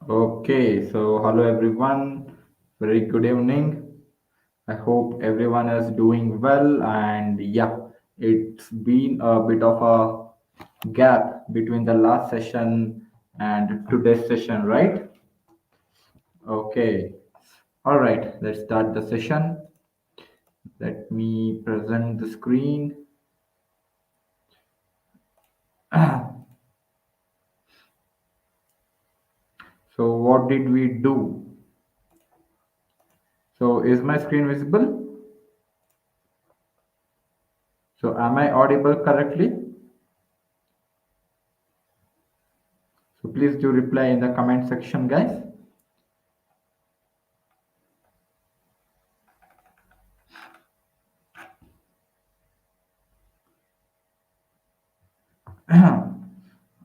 Okay, so hello everyone. Very good evening. I hope everyone is doing well. And yeah, it's been a bit of a gap between the last session and today's session, right? Okay. All right, let's start the session. Let me present the screen. So, what did we do? So, is my screen visible? So, am I audible correctly? So, please do reply in the comment section, guys.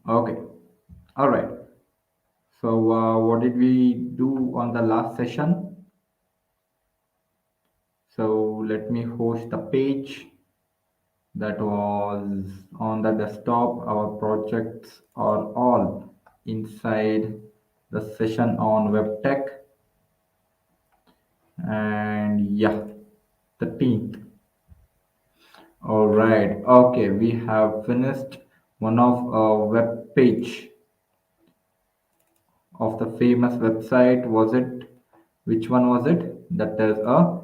Okay. All right. So, what did we do on the last session? So, let me host the page that was on the desktop. Our projects are all inside the session on web tech, and yeah, 13th. All right. Okay, we have finished one of our web page of the famous website. Was it, which one was it? That is a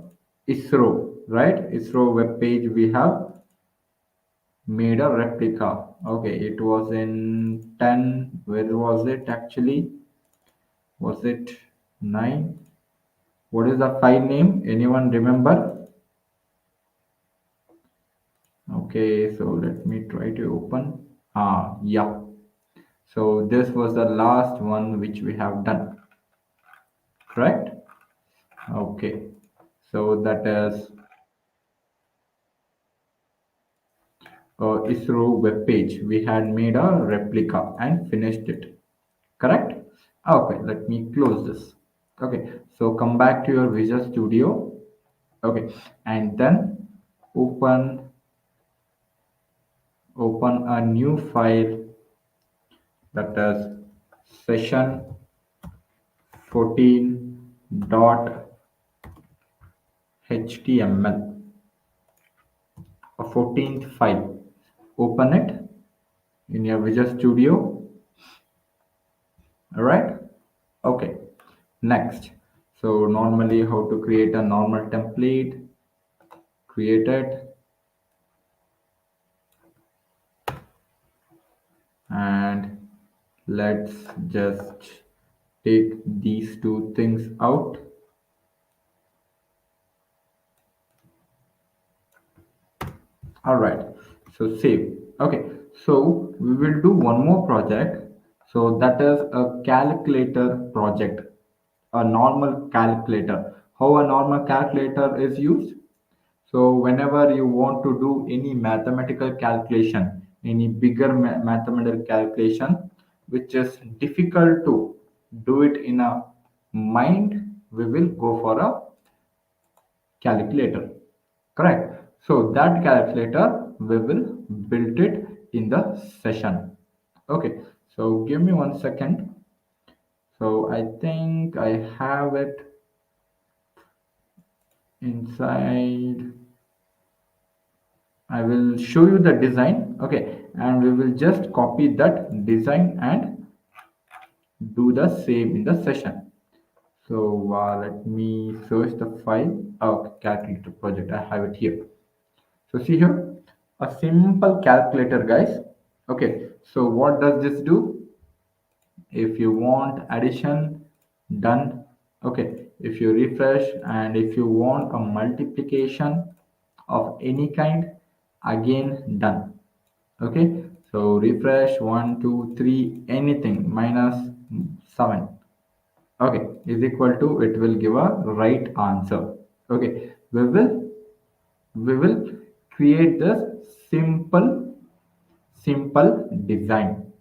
ISRO, right? ISRO web page. We have made a replica. Okay, it was in 10. Where was it actually? Was it 9? What is the file name? Anyone remember? Okay, so let me try to open. Yeah, so this was the last one which we have done, correct? Okay, so that is ISRO web page. We had made a replica and finished it. Correct? Okay, let me close this. Okay, so come back to your Visual Studio. Okay, and then open open a new file that is session 14.html, a 14th file. Open it in your Visual Studio. All right. Okay, next. So normally how to create a normal template, create it, and let's just take these two things out. All right, so save. Okay, so we will do one more project. So that is a calculator project, a normal calculator. How a normal calculator is used? So whenever you want to do any mathematical calculation, any bigger mathematical calculation, which is difficult to do it in a mind, we will go for a calculator. Correct. So that calculator, we will build it in the session. Okay. So give me 1 second. So I think I have it inside. I will show you the design, okay, and we will just copy that design and do the same in the session. So let me search the file. Okay, calculator project. I have it here. So see here, a simple calculator, guys. Okay, so what does this do? If you want addition, done. Okay, if you refresh and if you want a multiplication of any kind, again done. Okay, so refresh 1 2 3, anything minus 7, okay, is equal to, it will give a right answer. Okay, we will create this simple design.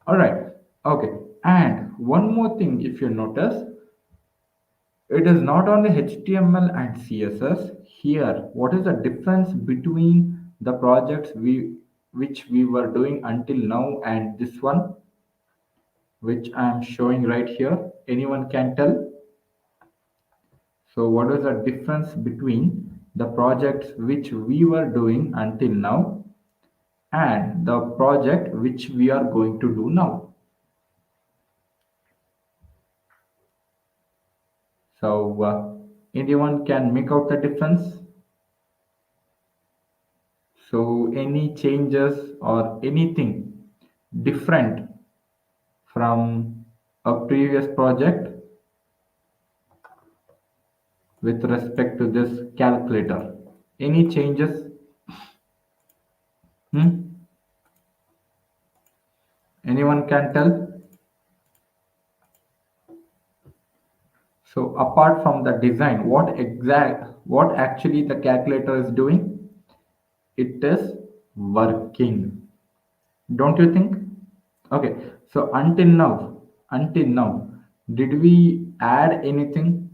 All right. Okay, and one more thing, if you notice, it is not only HTML and CSS. Here, what is the difference between the projects which we were doing until now and this one? which I am showing right here? Anyone can tell? So what is the difference between the projects which we were doing until now and the project which we are going to do now? So anyone can make out the difference? So any changes or anything different from a previous project with respect to this calculator? Any changes? Hmm? Anyone can tell? So apart from the design, what actually the calculator is doing? It is working. Don't you think? Okay. So until now, did we add anything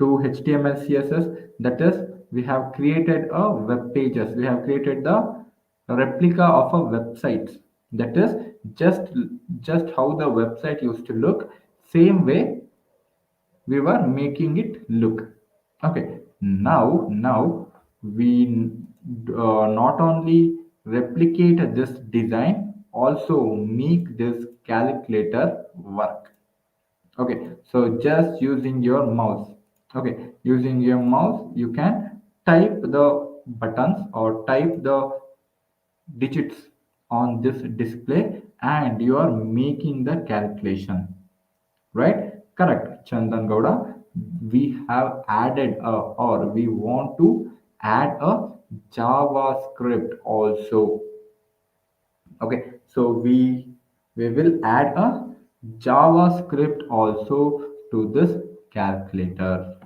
to HTML CSS? That is, we have created a web pages. We have created the replica of a website. That is just just how the website used to look. Same way we were making it look. Okay, now we not only replicate this design, also make this calculator work. Okay, so just using your mouse, okay, using your mouse you can type the buttons or type the digits on this display and you are making the calculation. Right? Correct, Chandan Gowda. We have added or we want to add a JavaScript also. Okay, so we will add a JavaScript also to this calculator.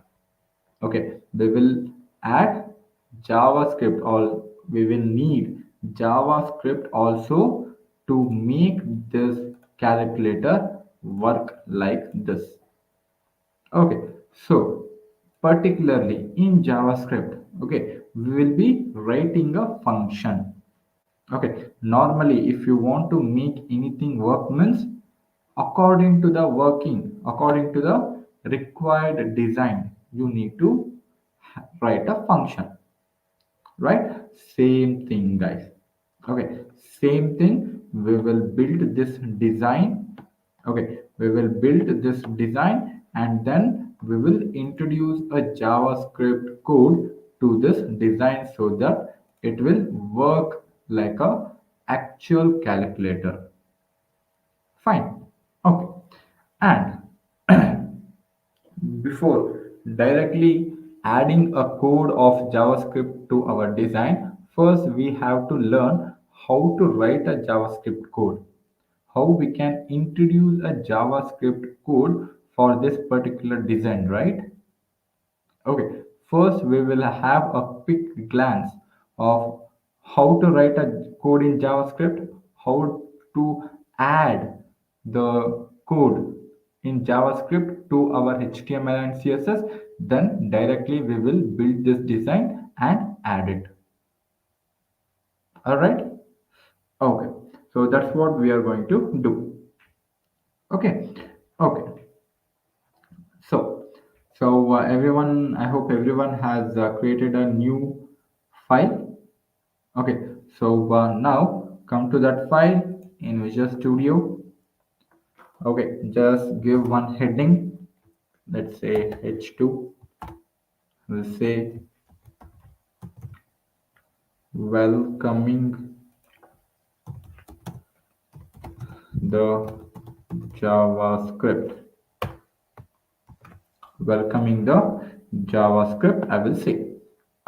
Okay, we will add JavaScript, or we will need JavaScript also to make this calculator work like this. Okay, so particularly in JavaScript, okay, we will be writing a function. Okay, normally if you want to make anything work means according to the required design, you need to write a function, right? Same thing, guys. Okay, same thing, we will build this design. Okay, we will build this design and then we will introduce a JavaScript code to this design so that it will work like a actual calculator. Fine. Okay, and before directly adding a code of JavaScript to our design, first we have to learn how to write a JavaScript code, how we can introduce a JavaScript code for this particular design, right? Okay, first we will have a quick glance of how to write a code in JavaScript, how to add the code in JavaScript to our HTML and CSS. Then directly we will build this design and add it. All right. Okay. So that's what we are going to do. Okay. Okay. So, everyone, I hope everyone has created a new file. Okay, so now come to that file in Visual Studio. Okay, just give one heading. Let's say H2. We'll say welcoming the JavaScript. Welcoming the JavaScript, I will say.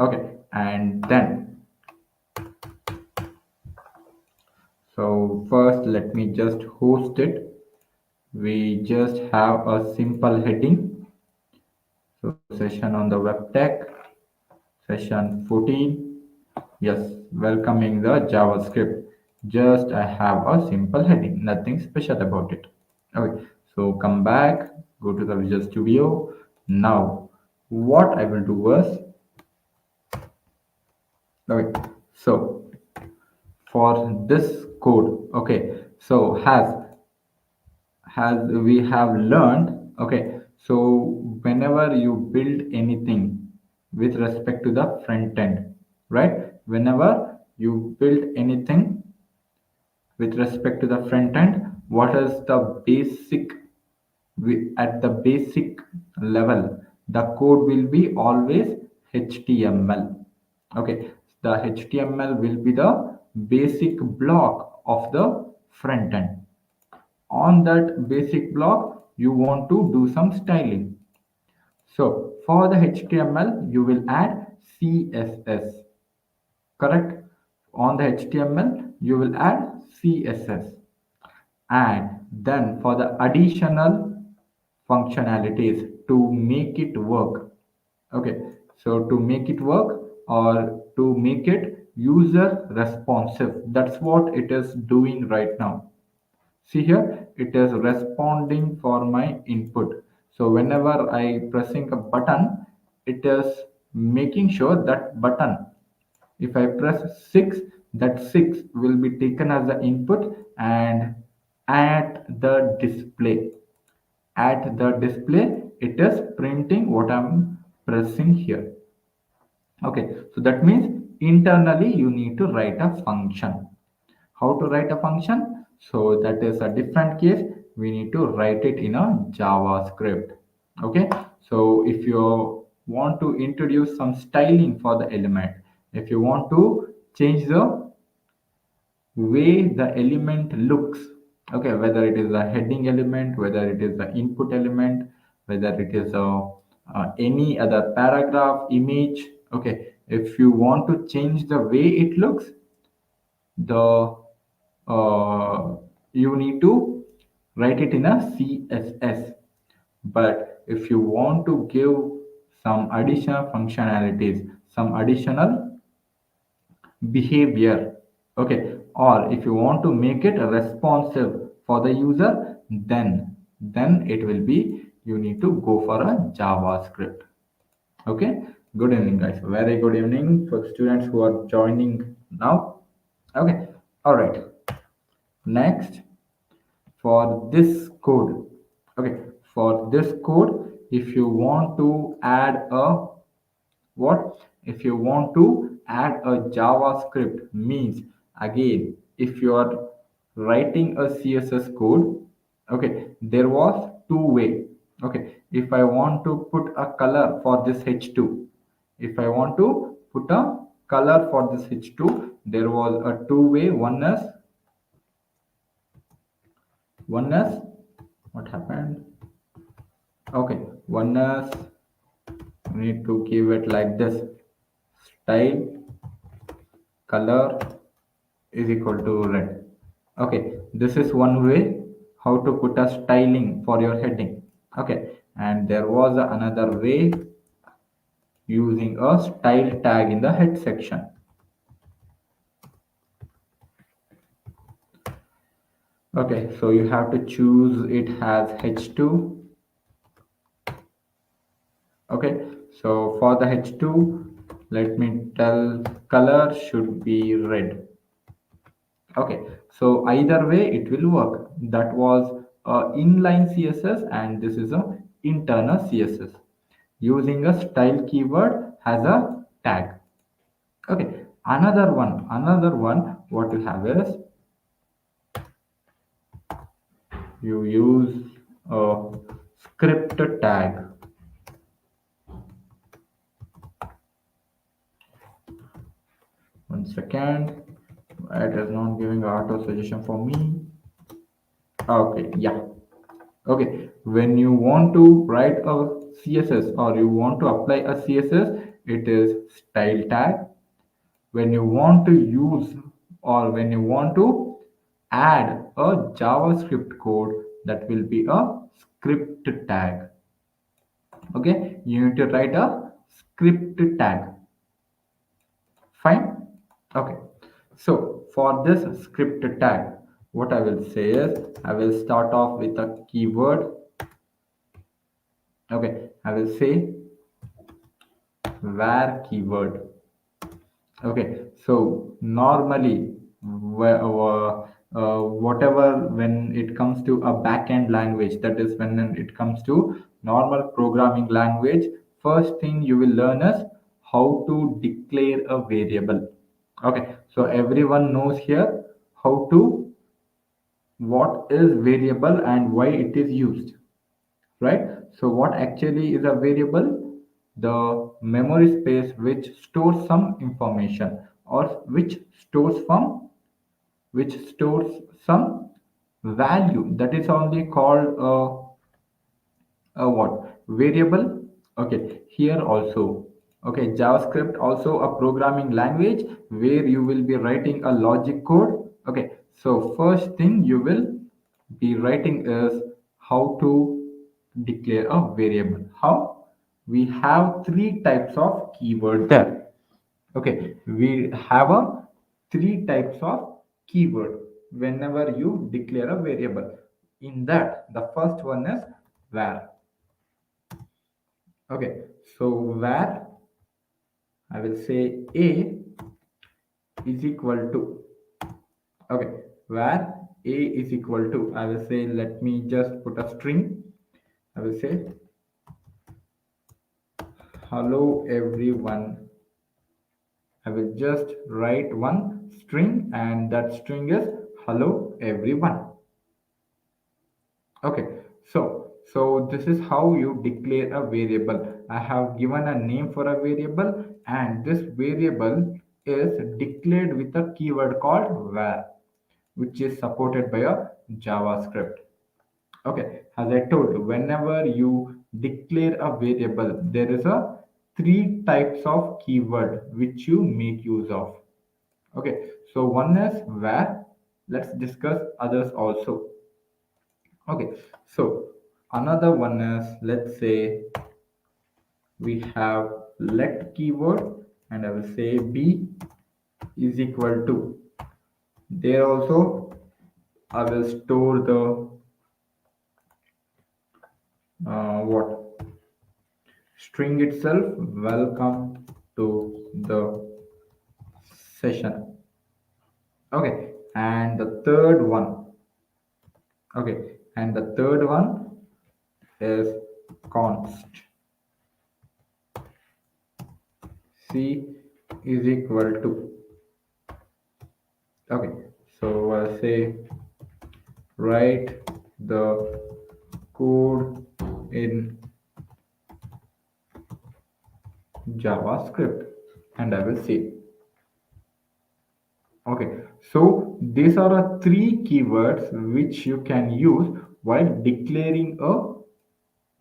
Okay, and then so first let me just host it. We just have a simple heading. So session on the web tech, session 14. Yes, welcoming the JavaScript. Just I have a simple heading, nothing special about it. Okay, so come back, go to the Visual Studio. Now, what I will do is, okay, so for this code, okay, so has as we have learned, okay, so whenever you build anything with respect to the front end, right, whenever you build anything with respect to the front end, what is the basic, at the basic level, the code will be always html. Okay, the html will be the basic block of the front end. On that basic block you want to do some styling. So for the html you will add css, correct? On the html you will add css, and then for the additional functionalities to make it work, okay, so to make it work or to make it user responsive, that's what it is doing right now. See here, it is responding for my input. So whenever I pressing a button, it is making sure that button, if I press 6, that 6 will be taken as the input, and at the display, it is printing what I'm pressing here. Okay, so that means internally you need to write a function. How to write a function? So that is a different case. We need to write it in a JavaScript. Okay, so if you want to introduce some styling for the element, if you want to change the way the element looks, okay, whether it is a heading element, whether it is the input element, whether it is any other paragraph image, okay, if you want to change the way it looks, the you need to write it in a css. But if you want to give some additional functionalities, some additional behavior, okay, or if you want to make it responsive for the user, then it will be, you need to go for a javascript. Okay, good evening guys, very good evening for students who are joining now. Okay, all right, next, for this code, okay, for this code, if you want to add a what, if you want to add a javascript, means again, if you are writing a css code, okay, there was two way. Okay, if I want to put a color for this h2, if I want to put a color for this h2, there was a two way. One is what happened, okay, one is, we need to give it like this: style color is equal to red. Okay, this is one way how to put a styling for your heading. Okay, and there was another way, using a style tag in the head section. Okay, so you have to choose it as h2. Okay, so for the h2, let me tell color should be red. Okay, so either way it will work. That was inline css, and this is a internal css using a style keyword as a tag. Okay, another one what you have is, you use a script tag. One second, it is not giving auto suggestion for me. Okay, yeah. Okay, when you want to write a css or you want to apply a css, it is style tag. When you want to use, or when you want to add a javascript code, that will be a script tag. Okay, you need to write a script tag. Fine. Okay, so for this script tag, what I will say is, I will start off with a keyword. Okay, I will say var keyword. Okay, so normally whatever when it comes to a backend language, that is when it comes to normal programming language, first thing you will learn is how to declare a variable. Okay, so everyone knows here how to, what is variable and why it is used, right? So what actually is a variable? The memory space which stores some information, or which stores some value, that is only called a what, variable. Okay, here also, okay, JavaScript also a programming language where you will be writing a logic code. Okay, so first thing you will be writing is how to declare a variable. How? We have three types of keyword there. Okay, we have a three types of keyword whenever you declare a variable. In that, the first one is var. Okay, so var, I will say a is equal to, okay, var a is equal to, I will say, let me just put a string. I will say hello everyone. I will just write one string, and that string is hello everyone. Okay, so this is how you declare a variable. I have given a name for a variable, and this variable is declared with a keyword called var, which is supported by a JavaScript. Okay, as I told, whenever you declare a variable, there is a three types of keyword which you make use of. Okay, so one is var. Let's discuss others also. Okay, so another one is, let's say we have let keyword, and I will say b is equal to. There also I will store the what, string itself. Welcome to the session. Okay, and the third one. Okay, and the third one is const. C is equal to. Okay, so I'll say write the code in JavaScript, and I will see. Okay, so these are the three keywords which you can use while declaring a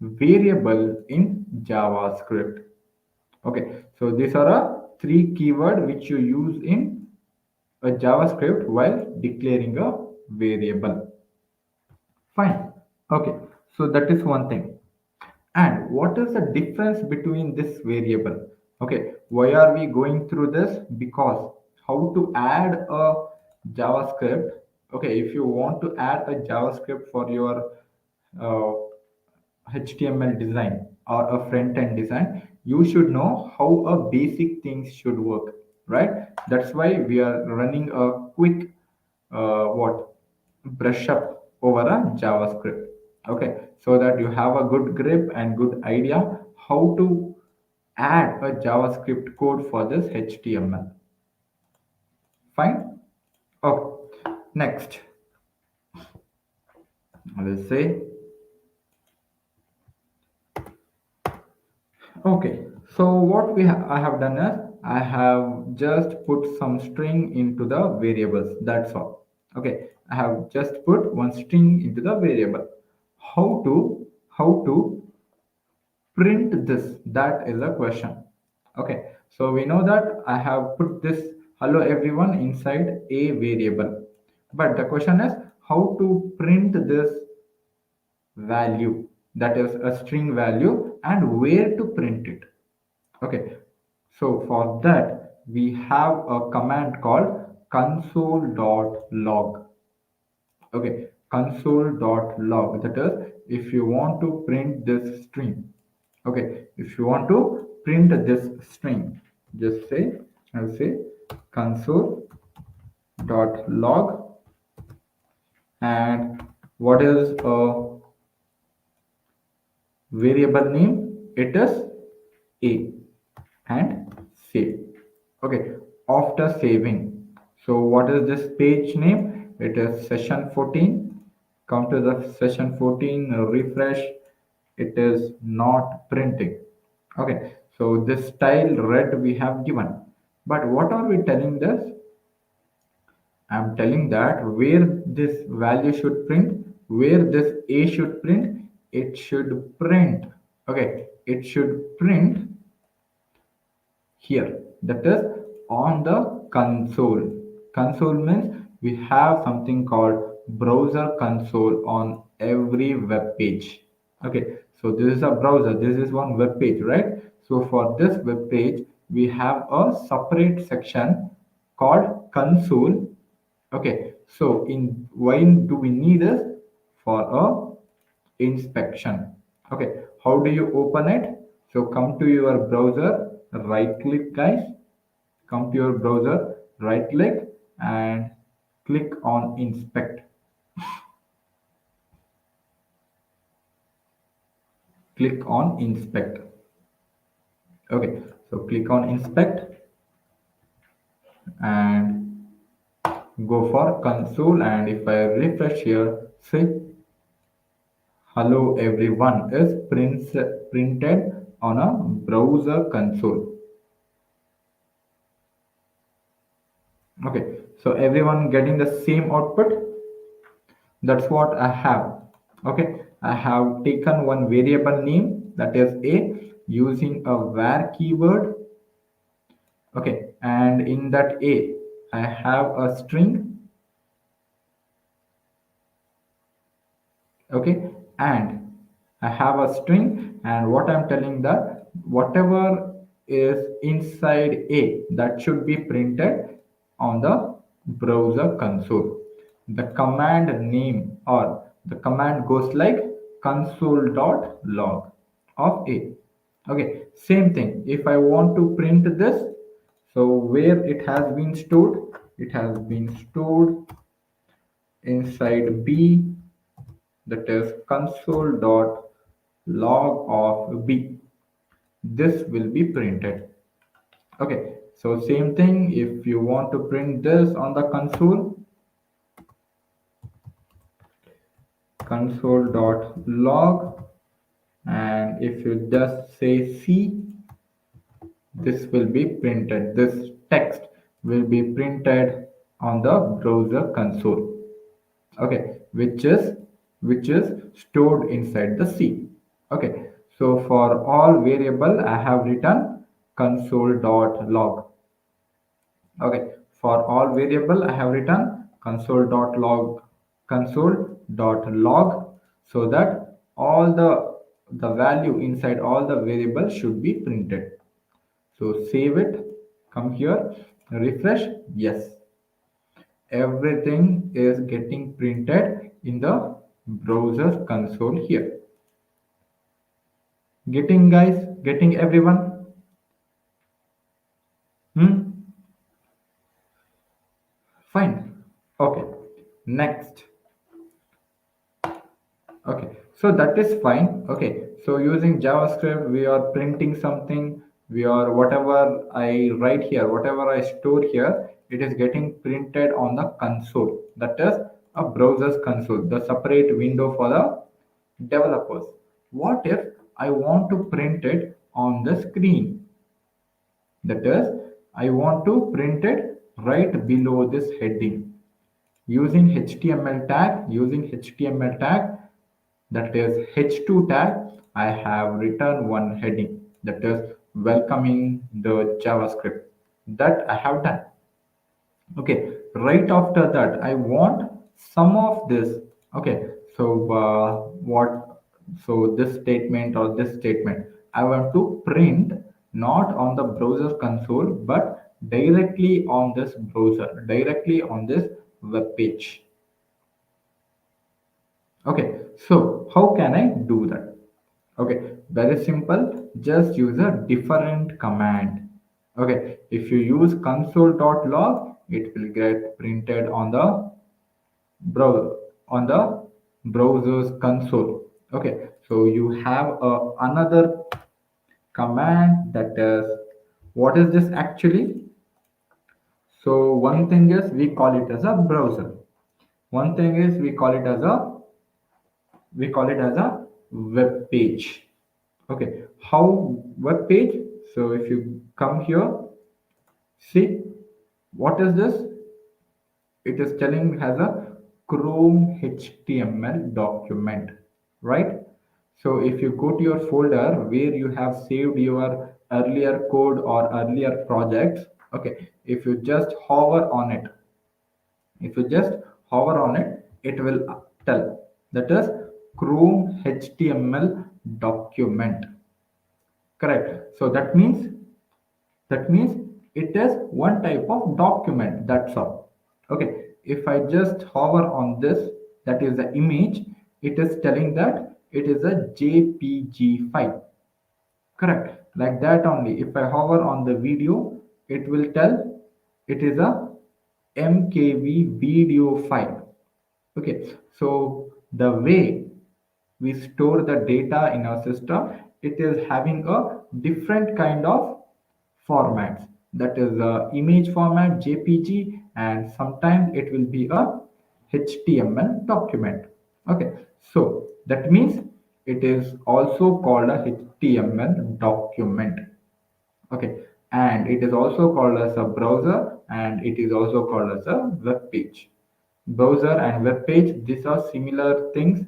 variable in JavaScript. Okay, so these are a three keyword which you use in a JavaScript while declaring a variable. Fine. Okay, so that is one thing. And what is the difference between this variable? Okay, why are we going through this? Because how to add a JavaScript. Okay, if you want to add a JavaScript for your uh, HTML design or a front end design, you should know how a basic things should work, right? That's why we are running a quick what, brush up over a JavaScript. Okay, so that you have a good grip and good idea how to add a JavaScript code for this HTML. Fine. Okay. Next, I will say, okay, so what I have done is I have just put some string into the variables. That's all. Okay, I have just put one string into the variable. How to print this? That is a question. Okay, so we know that I have put this hello everyone inside a variable, but the question is how to print this value, that is a string value, and where to print it. Okay, so for that we have a command called console.log. Okay, console.log, that is if you want to print this string. Okay, if you want to print this string, just say, I'll say console.log And what is a variable name? It is a, and save. Okay, after saving, so what is this page name? It is session 14. Come to the session 14, refresh. It is not printing. Okay, so this style red we have given, but what are we telling this? I'm telling that where this value should print, where this a should print, it should print. Okay, it should print here. That is on the console. Console means we have something called browser console on every web page. Okay, so this is a browser. This is one web page, right? So for this web page, we have a separate section called console. Okay, so in why do we need this? For a inspection. Okay, how do you open it? So come to your browser, right click guys, come to your browser, right click and click on inspect. Click on inspect. Okay, so click on inspect and go for console, and if I refresh here, see hello everyone is printed on a browser console. Okay, so everyone getting the same output. That's what I have. Okay, I have taken one variable name, that is a, using a var keyword. Okay, and in that a, I have a string. Okay, and I have a string, and what I'm telling that whatever is inside a, that should be printed on the browser console. The command name or the command goes like console.log of a. Okay, same thing, if I want to print this, so where it has been stored, it has been stored inside b, that is console.log of b. This will be printed. Okay, so same thing, if you want to print this on the console.log, and if you just say c, this will be printed. This text will be printed on the browser console. Okay, which is stored inside the c. Okay, so for all variable I have written console.log. Okay, for all variable I have written console.log, so that all the value inside all the variables should be printed. So save it, come here, refresh. Yes, everything is getting printed in the browser console here. Getting guys, getting everyone? Hmm? Fine. Okay. Next. Okay. So that is fine. Okay. So using JavaScript, we are printing something. We are whatever I write here, whatever I store here, it is getting printed on the console. That is a browser's console, the separate window for the developers. What if I want to print it on the screen? That is, I want to print it right below this heading. Using HTML tag, that is h2 tag, I have written one heading, that is welcoming the JavaScript. That I have done. Okay, right after that I want some of this. Okay, so what, so this statement or this statement I want to print not on the browser console but directly on this browser, directly on this web page. Okay, so how can I do that? Okay, very simple, just use a different command. Okay, if you use console.log, it will get printed on the browser, on the browser's console. Okay, so you have another command that is, what is this actually? So one thing is we call it as a browser. One thing is we call it as a web page. Okay, how web page? So if you come here, see what is this? It is telling has a Chrome HTML document, right? So if you go to your folder where you have saved your earlier code or earlier projects, okay, if you just hover on it, if you just hover on it, it will tell that is Chrome HTML document. Correct. So that means it is one type of document. That's all. Okay. If I just hover on this, that is the image, it is telling that it is a JPG file. Correct. Like that only. If I hover on the video, it will tell it is a MKV video file. Okay. So the way we store the data in our system, it is having a different kind of formats. That is a image format, JPG, and sometimes it will be a HTML document. Okay, so that means it is also called a HTML document. Okay, and it is also called as a browser, and it is also called as a web page. Browser and web page, these are similar things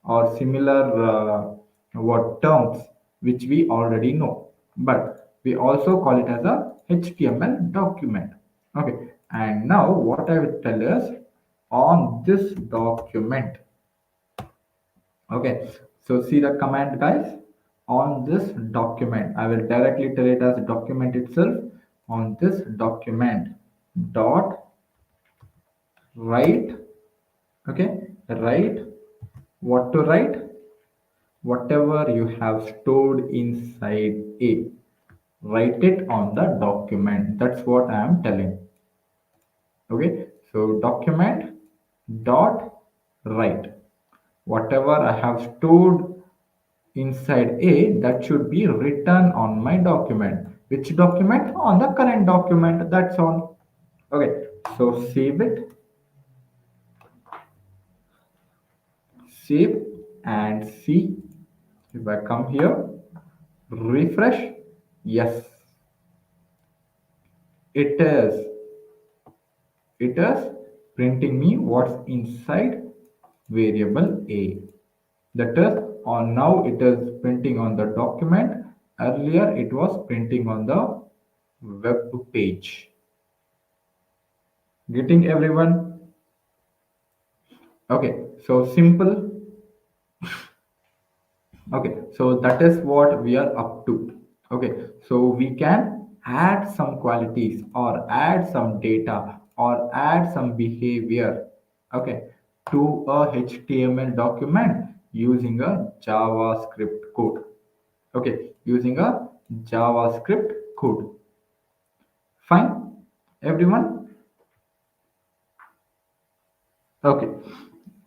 or similar what terms which we already know, but we also call it as a HTML document. Okay, and now what I will tell is on this document. Okay, so see the command, guys. On this document, I will directly tell it as document itself. On this document dot write. Okay, write. What to write? Whatever you have stored inside a, write it on the document. That's what I am telling. Okay, so document dot write, whatever I have stored inside a, that should be written on my document. Which document? On the current document. That's all. Okay, so save it, save, and see. If I come here, refresh, yes, it is printing me what's inside variable a. That is, on now it is printing on the document. Earlier it was printing on the web page. Getting everyone? Okay, so simple. Okay, so that is what we are up to. Okay, so we can add some qualities or add some data or add some behavior, okay, to a HTML document using a JavaScript code. Okay, using a JavaScript code. Fine, everyone? Okay,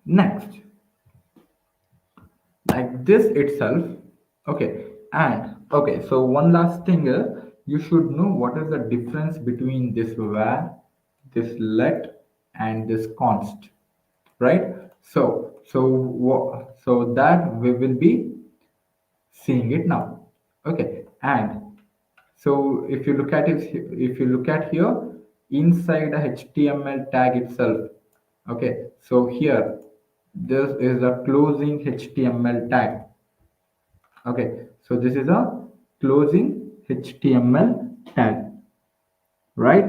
next, like this itself. Okay, and okay, so one last thing, you should know what is the difference between this var, this let, and this const, right? So that we will be seeing it now. Okay, and so if you look at it, if you look at here inside the HTML tag itself, okay, so here this is a closing HTML tag. Okay, so this is a closing HTML tag, right?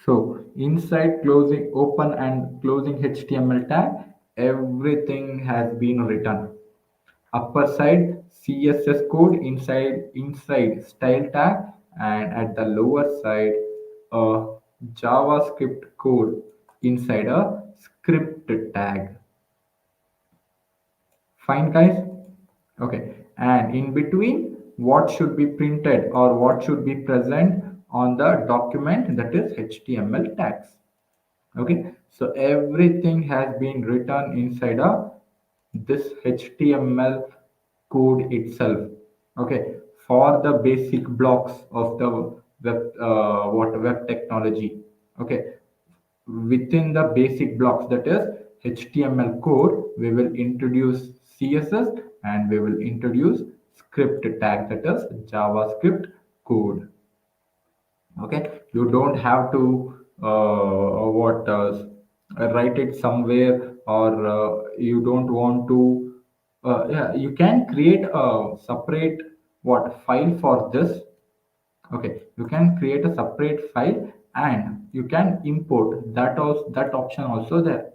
So inside closing, open and closing HTML tag, everything has been written. Upper side CSS code, inside style tag, and at the lower side a JavaScript code inside a script tag. Fine, guys? Okay, and in between, what should be printed or what should be present on the document, that is HTML tags. Okay, So everything has been written inside a this HTML code itself. Okay, for the basic blocks of the web technology. Okay, within the basic blocks, that is HTML code, we will introduce CSS and we will introduce script tag, that is JavaScript code. Okay, you don't have to what write it somewhere, or you don't want to yeah, you can create a separate what file for this. Okay, you can create a separate file and you can import that. Also, that option also there,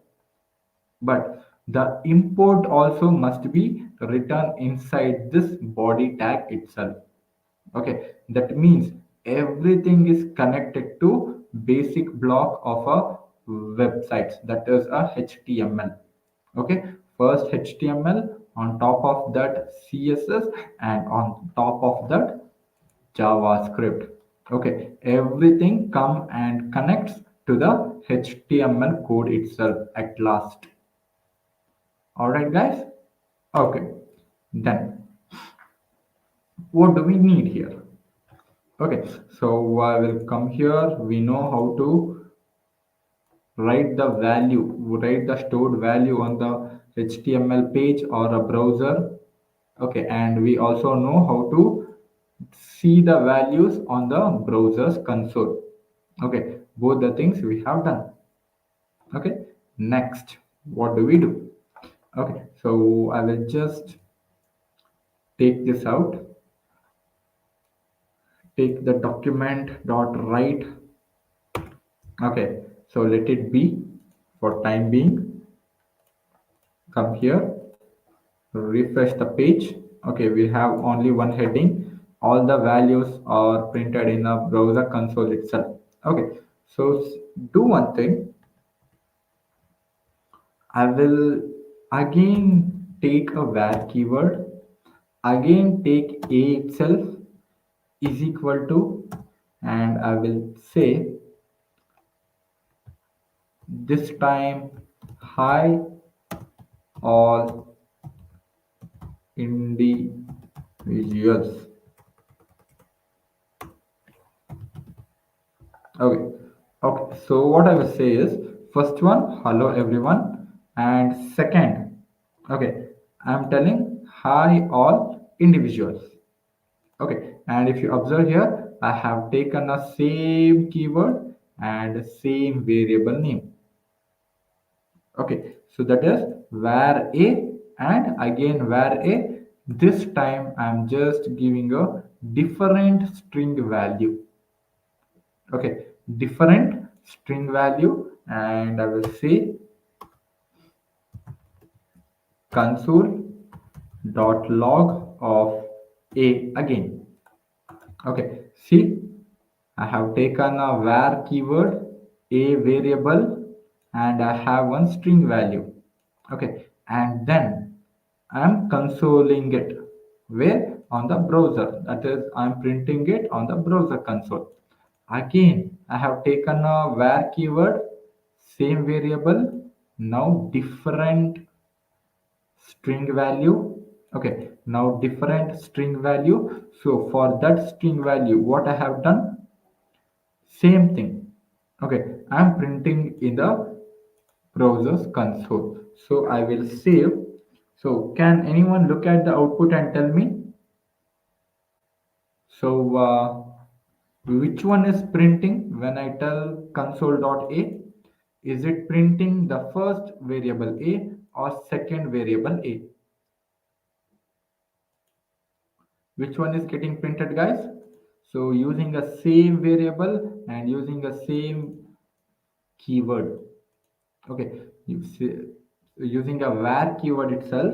but the import also must be written inside this body tag itself. Okay, that means everything is connected to basic block of a website, that is a HTML. Okay, first HTML, on top of that CSS, and on top of that JavaScript. Okay, everything come and connects to the HTML code itself at last. All right, guys. Okay, then what do we need here? Okay, so I will come here. We know how to write the value, write the stored value on the HTML page or a browser. Okay, and we also know how to see the values on the browser's console. Okay, both the things we have done. Okay, next, what do we do? Okay, so I will just take this out, take the document dot write. Okay, so let it be for time being. Come here, refresh the page. Okay, we have only one heading. All the values are printed in the browser console itself. Okay, so do one thing. I will again take a var keyword. Again take a itself is equal to, and I will say this time hi all individuals. Okay, okay, so what I will say is, first one, hello everyone, and second, okay, I'm telling hi all individuals. Okay, and if you observe here, I have taken a same keyword and same variable name. Okay, so that is var a, and again var a. This time I'm just giving a different string value. Okay, different string value, and I will say console dot log of a again. Okay, see, I have taken a var keyword, a variable, and I have one string value. Okay, and then I'm consoling it. Where? On the browser. That is, I'm printing it on the browser console. Again, I have taken a var keyword, same variable, now different string value. Okay, now different string value. So for that string value, what I have done, same thing. Okay, I'm printing in the browser's console. So I will save. So can anyone look at the output and tell me? So which one is printing when I tell console.a? Is it printing the first variable a or second variable a? Which one is getting printed, guys? So using the same variable and using the same keyword. Okay, you see, using a var keyword itself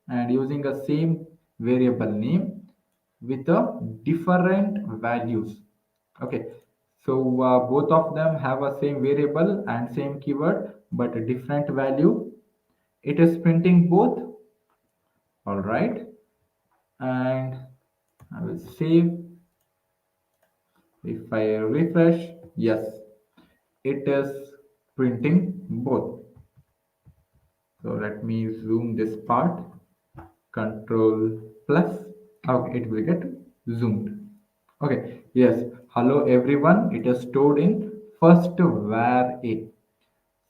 and using the same variable name with the different values. Okay, so both of them have a same variable and same keyword but a different value. It is printing both. All right, and I will save. If I refresh, yes, it is printing both. So let me zoom this part. Control plus. Okay, it will get zoomed. Okay, yes. Hello everyone. It is stored in first var a.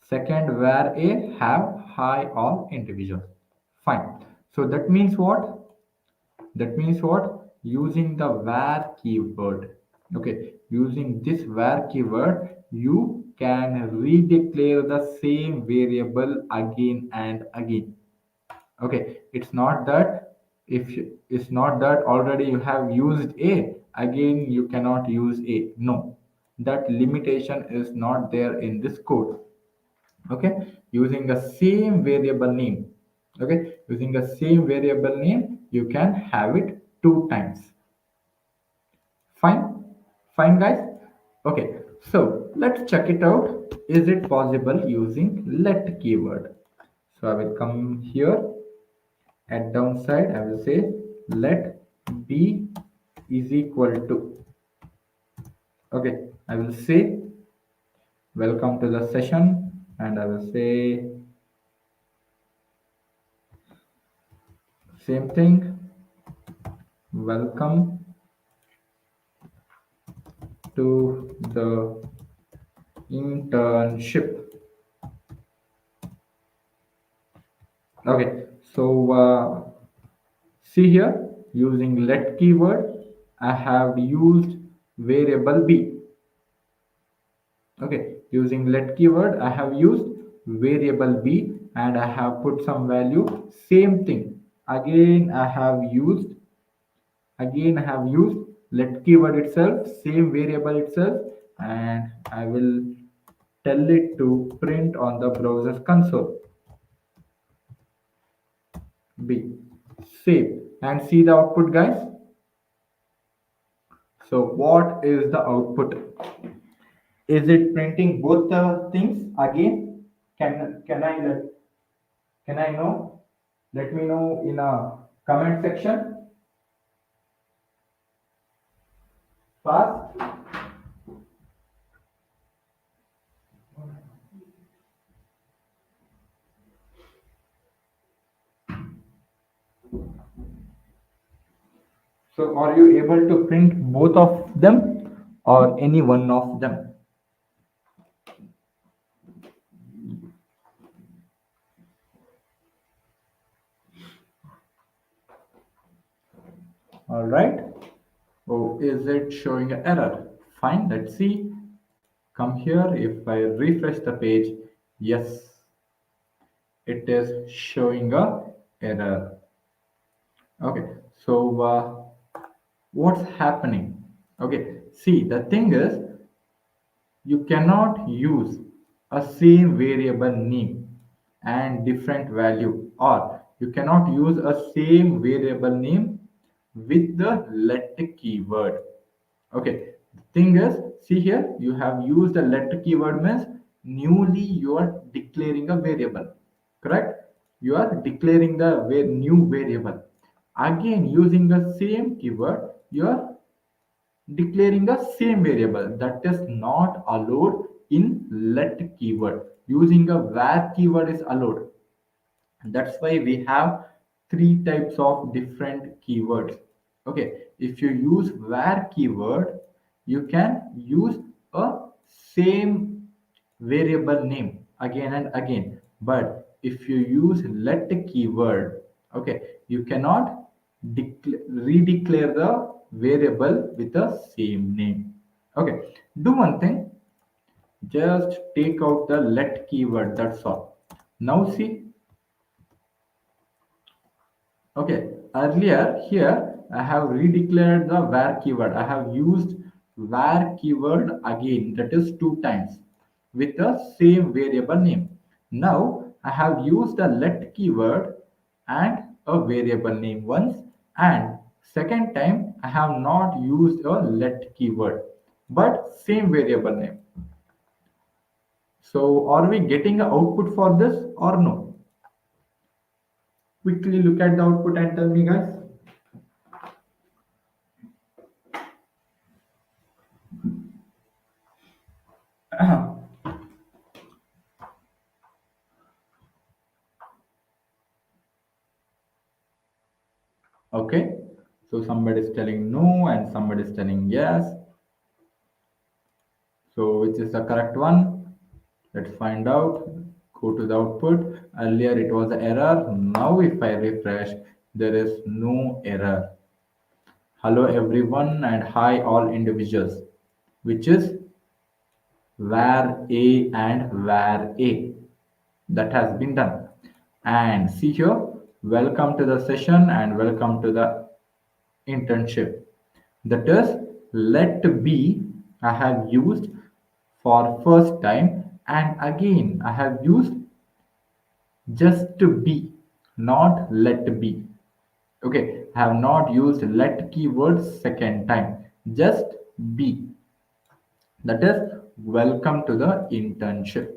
Second var a have high all individuals. Fine. So that means what? That means what? Using the var keyword. Okay, using this var keyword, you can redeclare the same variable again and again. Okay, it's not that already you have used a, again you cannot use a. No, that limitation is not there in this code. Okay, using the same variable name. Okay, using the same variable name, you can have it two times. Fine, fine guys. Okay, so let's check it out. Is it possible using let keyword? So I will come here. At downside I will say let b is equal to, okay, I will say welcome to the session, and I will say same thing, welcome to the internship. Okay, so see here, using let keyword I have used variable b. Okay, using let keyword I have used variable b, and I have put some value. Same thing again I have used let keyword itself, same variable itself, and I will tell it to print on the browser's console. B. Save and see the output, guys. So what is the output? Is it printing both the things again? Can I know? Let me know in a comment section. Fast. So are you able to print both of them or any one of them? All right. Oh, is it showing an error? Fine. Let's see. Come here. If I refresh the page, yes, it is showing a error. Okay. So what's happening? Okay. See, the thing is, you cannot use a same variable name and different value, or you cannot use a same variable name with the let keyword. Okay, the thing is, see here, you have used the let keyword means newly you are declaring a variable, correct? You are declaring the new variable. Again, using the same keyword, you are declaring the same variable. That is not allowed in let keyword. Using a var keyword is allowed. That's why we have three types of different keywords. Okay, if you use var keyword, you can use a same variable name again and again. But if you use let keyword, okay, you cannot redeclare the variable with the same name. Okay, do one thing, just take out the let keyword, that's all. Now see. Okay, earlier here I have redeclared the var keyword. I have used var keyword again, that is two times with the same variable name. Now I have used the let keyword and a variable name once, and second time I have not used a let keyword but same variable name. So are we getting an output for this or no? Quickly look at the output and tell me, guys. Okay, so somebody is telling no and somebody is telling yes. So which is the correct one? Let's find out. Go to the output. Earlier it was an error. Now if I refresh, there is no error. Hello everyone and hi all individuals, which is var A and var A. That has been done. And see here, welcome to the session and welcome to the internship. That is, let be I have used for first time, and again I have used just to be, not let be. Okay, I have not used let keyword second time, just be. That is, welcome to the internship.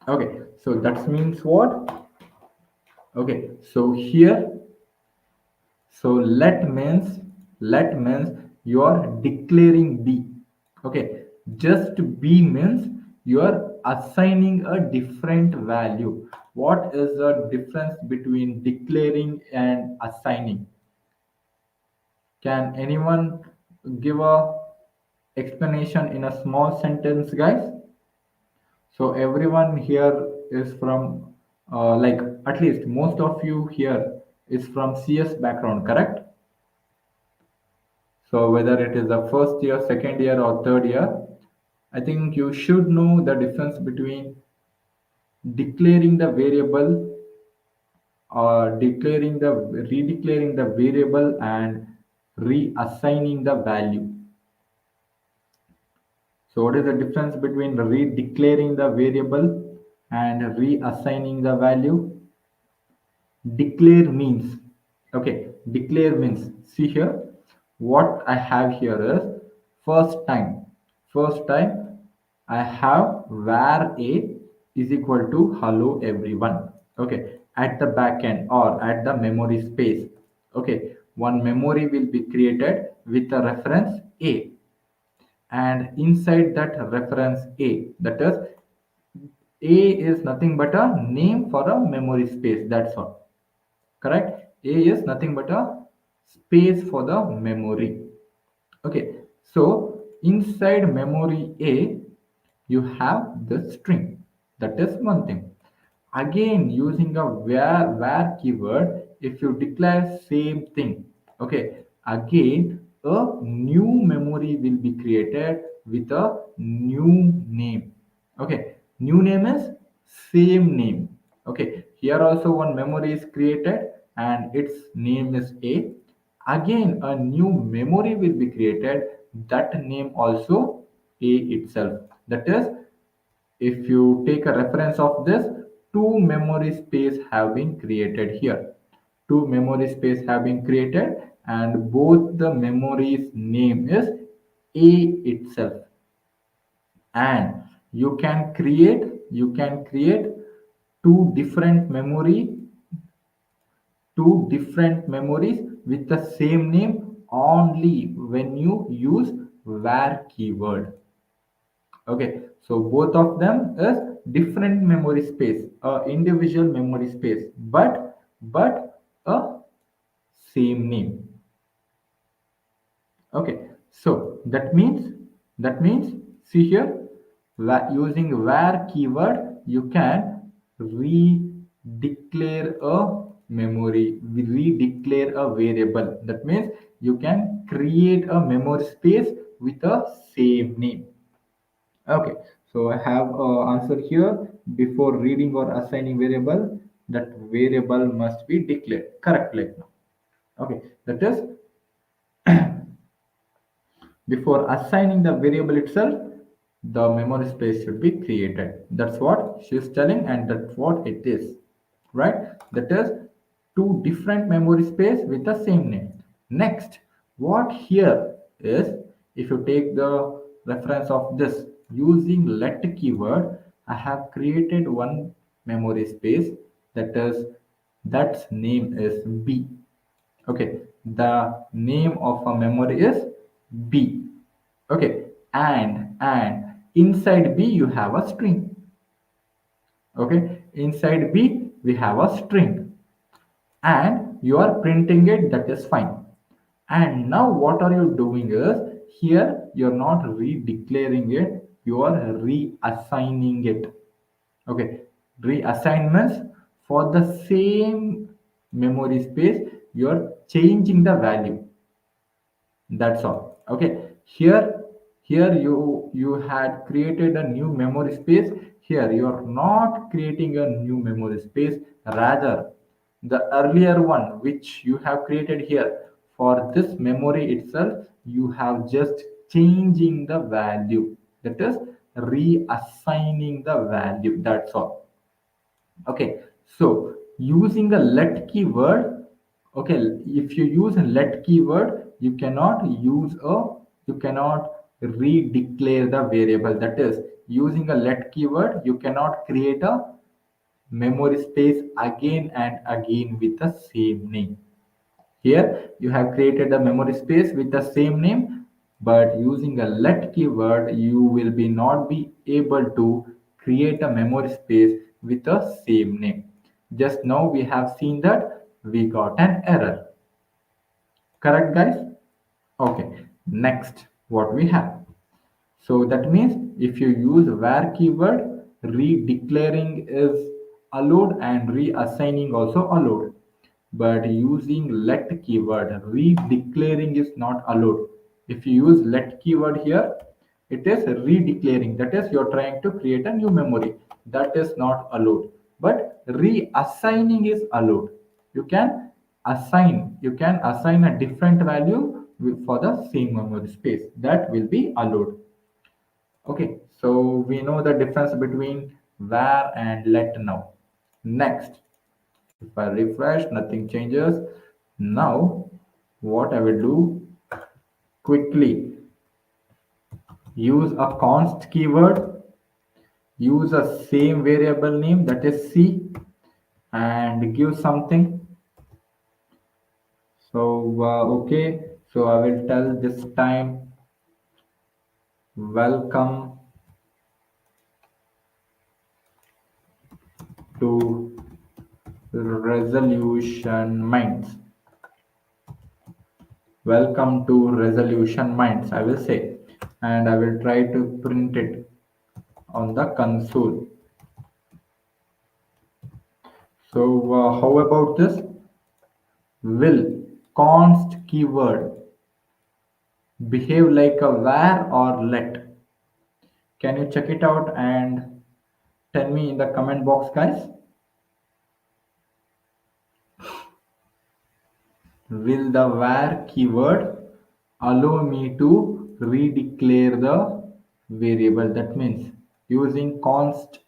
Okay, so that means what? Okay, so here, so let means you are declaring B. Okay, just B means you are assigning a different value. What is the difference between declaring and assigning? Can anyone give a explanation in a small sentence, guys? So everyone here is from, like at least most of you here is from CS background, correct? So whether it is the first year, second year, or third year, I think you should know the difference between declaring the variable or redeclaring the variable and reassigning the value. So what is the difference between redeclaring the variable and reassigning the value? Declare means, okay, declare means, see here, what I have here is first time I have var a is equal to hello everyone. Okay, at the backend or at the memory space. Okay, one memory will be created with a reference a, and inside that reference a, that is a is nothing but a name for a memory space, that's all. Correct, a is nothing but a space for the memory. Okay, so inside memory a you have the string. That is one thing. Again, using a var keyword, if you declare same thing, okay, again a new memory will be created with a new name. Okay, new name is same name. Okay, here also one memory is created and its name is a. Again a new memory will be created, that name also a itself. That is, if you take a reference of this, two memory space have been created here. Two memory space have been created and both the memory's name is A itself. And you can create two different memory, two different memories with the same name only when you use var keyword. Okay, so both of them is different memory space, individual memory space, but a same name. Okay, so that means see here, using var keyword you can redeclare a memory, redeclare a variable. That means you can create a memory space with a same name. Okay, so I have answer here. Before reading or assigning variable, that variable must be declared. Correct, like now. Okay, that is, before assigning the variable itself, the memory space should be created. That's what she's telling, and that's what it is. Right? That is two different memory space with the same name. Next, what here is, if you take the reference of this using let keyword, I have created one memory space, that is, that's name is B. Okay, the name of a memory is B. Okay, and inside B you have a string. Okay, inside B we have a string, and you are printing it, that is fine. And now what are you doing is, here you're not redeclaring it, you are reassigning it. Okay, reassignments for the same memory space, you're changing the value. That's all. Okay, here you had created a new memory space. Here you are not creating a new memory space, rather the earlier one which you have created here, for this memory itself you have just changing the value, that is reassigning the value. That's all. Okay, so using a let keyword, okay, if you use a let keyword, you cannot redeclare the variable. That is, using a let keyword, you cannot create a memory space again and again with the same name. Here you have created a memory space with the same name, but using a let keyword, you will be not be able to create a memory space with the same name. Just now we have seen that we got an error. Correct, guys? Okay. Next, what we have. So that means if you use where keyword, redeclaring is allowed and reassigning also allowed. But using let keyword, redeclaring is not allowed. If you use let keyword here, it is redeclaring. That is, you're trying to create a new memory. That is not allowed. But reassigning is allowed. You can assign a different value for the same memory space. That will be allowed. Okay, so we know the difference between where and let now. Next, if I refresh, nothing changes. Now, what I will do quickly, use a const keyword, use a same variable name, that is C, and give something. So, okay, so I will tell this time, welcome to Resolution Minds. Welcome to Resolution Minds, I will say, and I will try to print it on the console. So, how about this? Will const keyword behave like a where or let? Can you check it out and tell me in the comment box, guys? Will the where keyword allow me to redeclare the variable? That means using const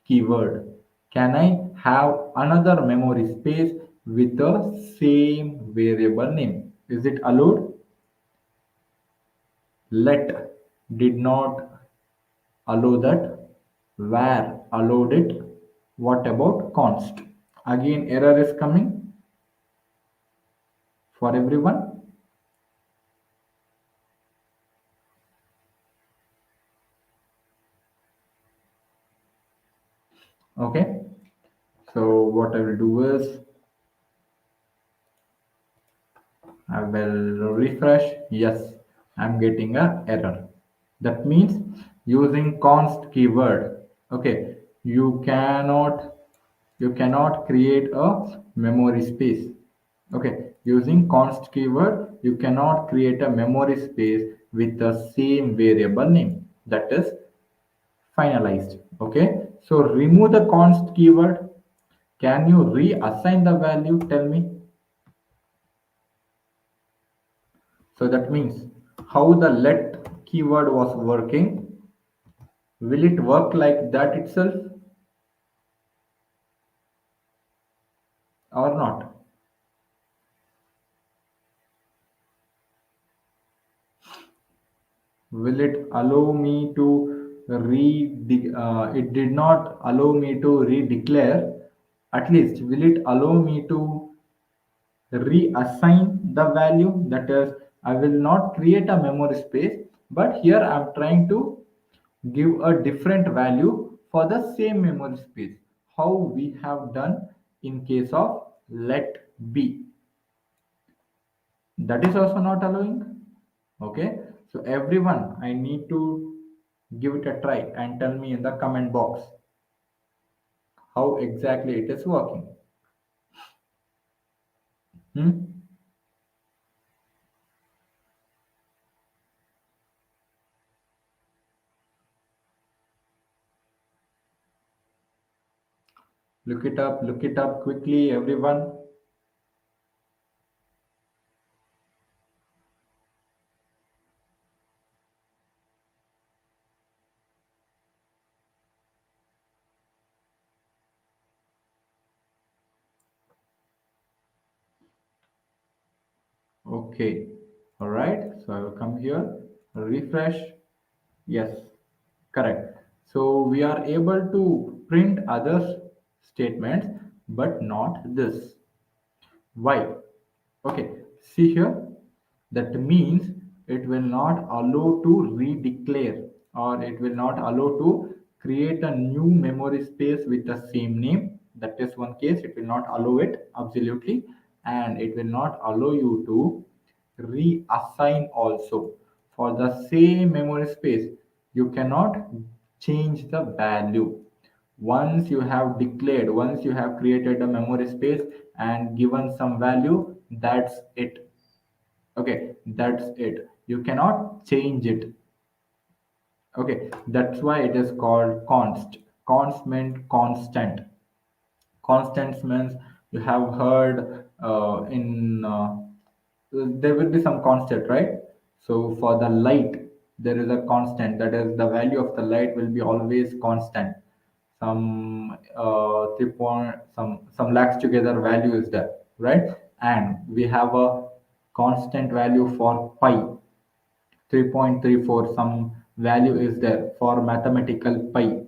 keyword, can I have another memory space with the same variable name? Is it allowed? Let did not allow that. Where allowed it. What about const? Again, error is coming for everyone. Okay, so what I will do is I will refresh. Yes, I'm getting a error. That means using const keyword. Okay, you cannot create a memory space. Okay, using const keyword, you cannot create a memory space with the same variable name. That is finalized. Okay, so remove the const keyword. Can you reassign the value? Tell me. So that means how the let keyword was working. Will it work like that itself or not? Will it allow me to it did not allow me to redeclare. At least will it allow me to reassign the value? That is, I will not create a memory space, but here I'm trying to give a different value for the same memory space, how we have done in case of let b. That is also not allowing. Okay, so everyone, I need to give it a try and tell me in the comment box how exactly it is working. Hmm? Look it up quickly, everyone. Okay, all right. So I will come here, refresh. Yes, correct. So we are able to print other statements, but not this. Why? Okay, see here. That means it will not allow to redeclare, or it will not allow to create a new memory space with the same name. That is one case. It will not allow it absolutely, and it will not allow you to reassign also for the same memory space. You cannot change the value. Once you have declared, once you have created a memory space and given some value, that's it. Okay, that's it. You cannot change it. Okay, that's why it is called const meant constant. Constant means you have heard in there will be some constant, right? So for the light, there is a constant. That is, the value of the light will be always constant. Some 3 point some lakhs together value is there, right? And we have a constant value for pi, 3.34, some value is there for mathematical pi.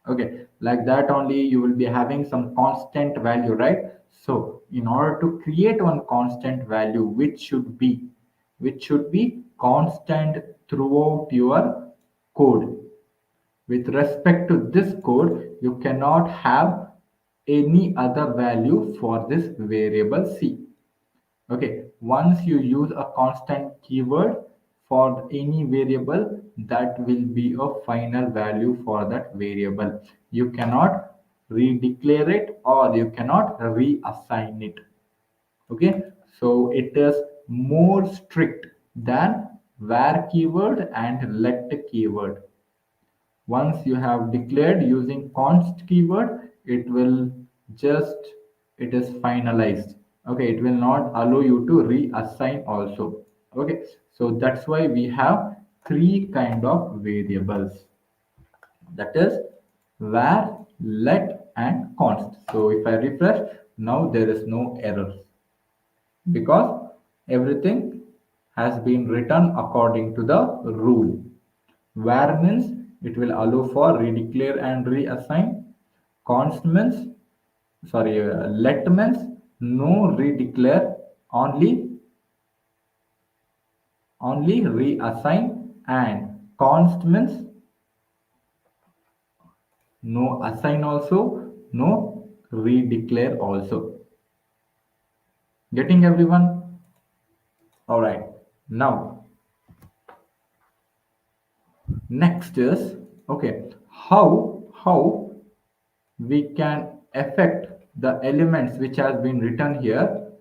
Okay, like that only you will be having some constant value, right? So in order to create one constant value which should be constant throughout your code, with respect to this code you cannot have any other value for this variable c. Okay, once you use a constant keyword for any variable, that will be a final value for that variable. You cannot redeclare it or you cannot reassign it. Okay, so it is more strict than where keyword and let keyword. Once you have declared using const keyword, it will just, it is finalized. Okay, it will not allow you to reassign also. Okay, so that's why we have three kind of variables, that is var, let and const. So if I refresh, now there is no errors because everything has been written according to the rule. Var means it will allow for redeclare and reassign. Const means, sorry, let means no redeclare, only reassign, and const means no assign also, no redeclare also. Getting everyone? All right. Now next is, okay, how we can affect the elements which has been written here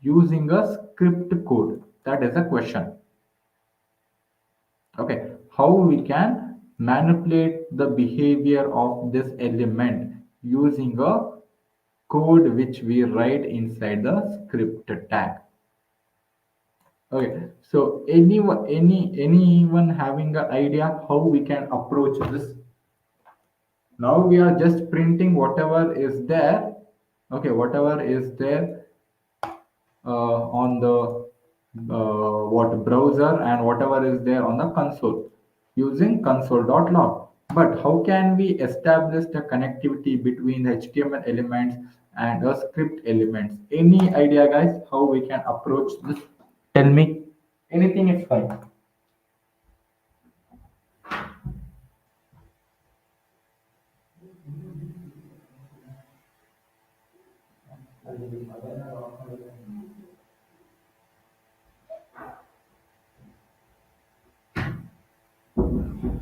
using a script code. That is a question. Okay, how we can manipulate the behavior of this element using a code which we write inside the script tag. Okay, so anyone having an idea how we can approach this? Now we are just printing whatever is there. Okay, whatever is there on the what browser and whatever is there on the console using console.log. But how can we establish the connectivity between the HTML elements and the script elements? Any idea, guys, how we can approach this? Tell me. Anything is fine.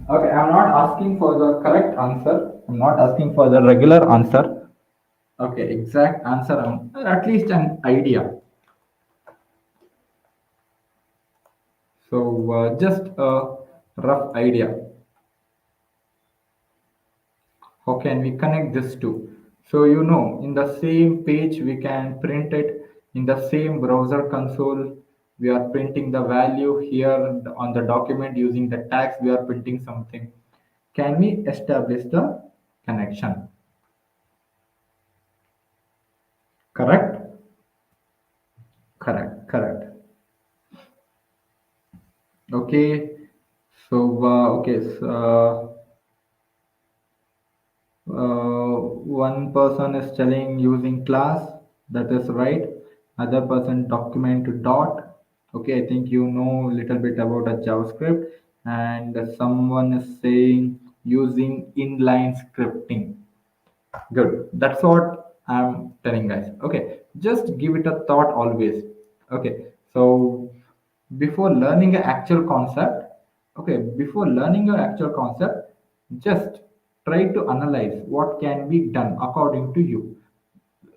Okay, I'm not asking for the correct answer. I'm not asking for the regular answer. Okay, exact answer. At least an idea. So just a rough idea. How can we connect this to? So in the same page we can print it in the same browser console. We are printing the value here on the document using the tags. We are printing something. Can we establish the connection? Correct? Correct. Correct. Okay. So okay. One person is telling using class, that is right. Other person document dot. Okay, I think you know a little bit about a JavaScript. And someone is saying using inline scripting. Good. That's what I'm telling, guys. Okay, just give it a thought always. Okay, so before learning an actual concept, before learning an actual concept, just try to analyze what can be done according to you,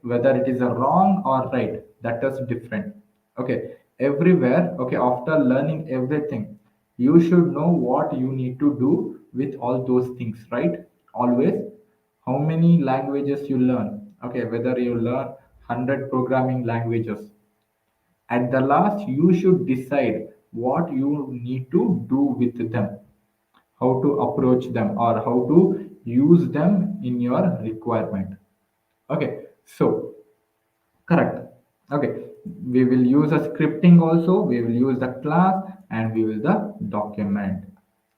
whether it is a wrong or right. That is different. Okay, everywhere. Okay, after learning everything, you should know what you need to do with all those things, right? Always. How many languages you learn? Okay, whether you learn 100 programming languages, at the last you should decide what you need to do with them, how to approach them, or how to use them in your requirement. Okay, so correct. Okay, we will use a scripting also, we will use the class, and we will the document.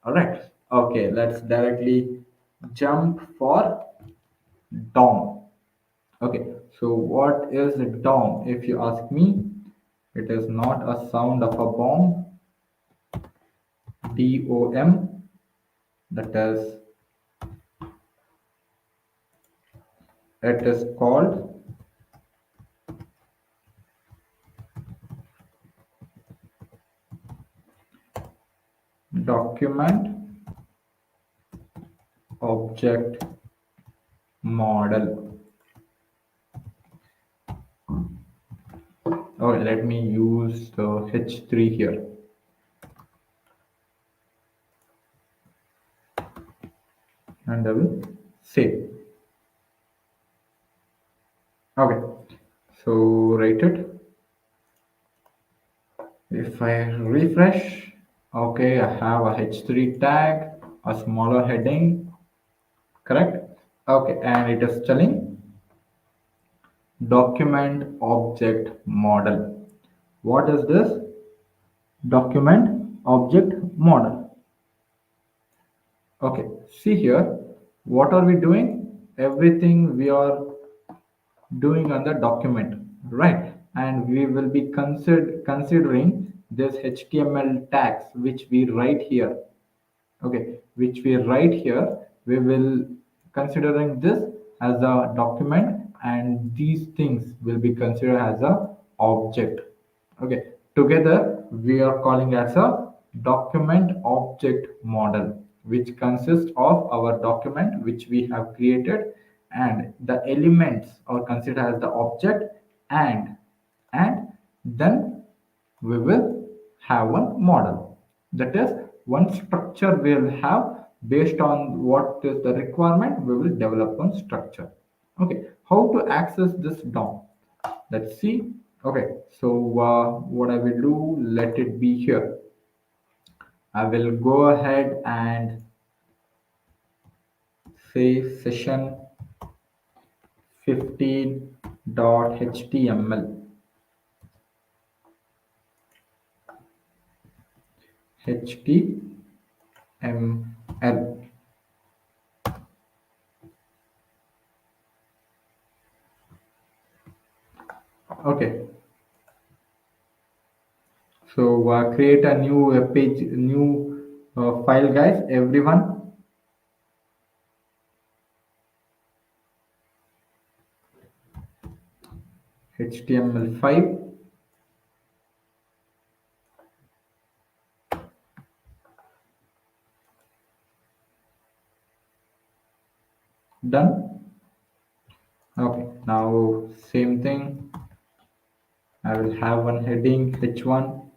All right. Okay, let's directly jump for DOM. Okay, so what is DOM? If you ask me, it is not a sound of a bomb. DOM, that is, it is called document object model. Okay, let me use the H3 here, and I will save. Okay, so write it. If I refresh, okay, I have a H3 tag, a smaller heading, correct? Okay, and it is telling document object model. What is this? Document object model. Okay, see here, what are we doing? Everything we are doing on the document, right? And we will be considering this HTML tags which we write here. Okay, which we write here, we will considering this as a document, and these things will be considered as a object. Okay, together we are calling as a document object model, which consists of our document which we have created, and the elements are considered as the object, and then we will have one model. That is, one structure we will have. Based on what is the requirement, we will develop one structure. Okay, how to access this DOM? Let's see. Okay, so what I will do, let it be here. I will go ahead and say session 15.html. HTML. Okay, so create a new web page, new file, guys. Everyone, HTML5. Done. Okay, now same thing. I will have one heading h1.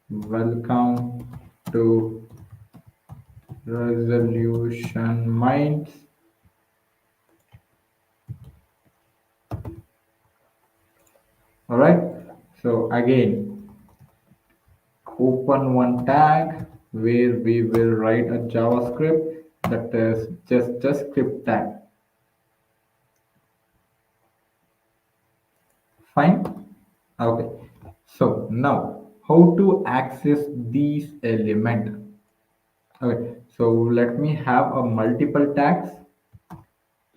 Welcome to Resolution Minds. All right. So again, open one tag where we will write a JavaScript that is just a script tag. Fine. Okay. So now how to access these element? Okay. So let me have a multiple tags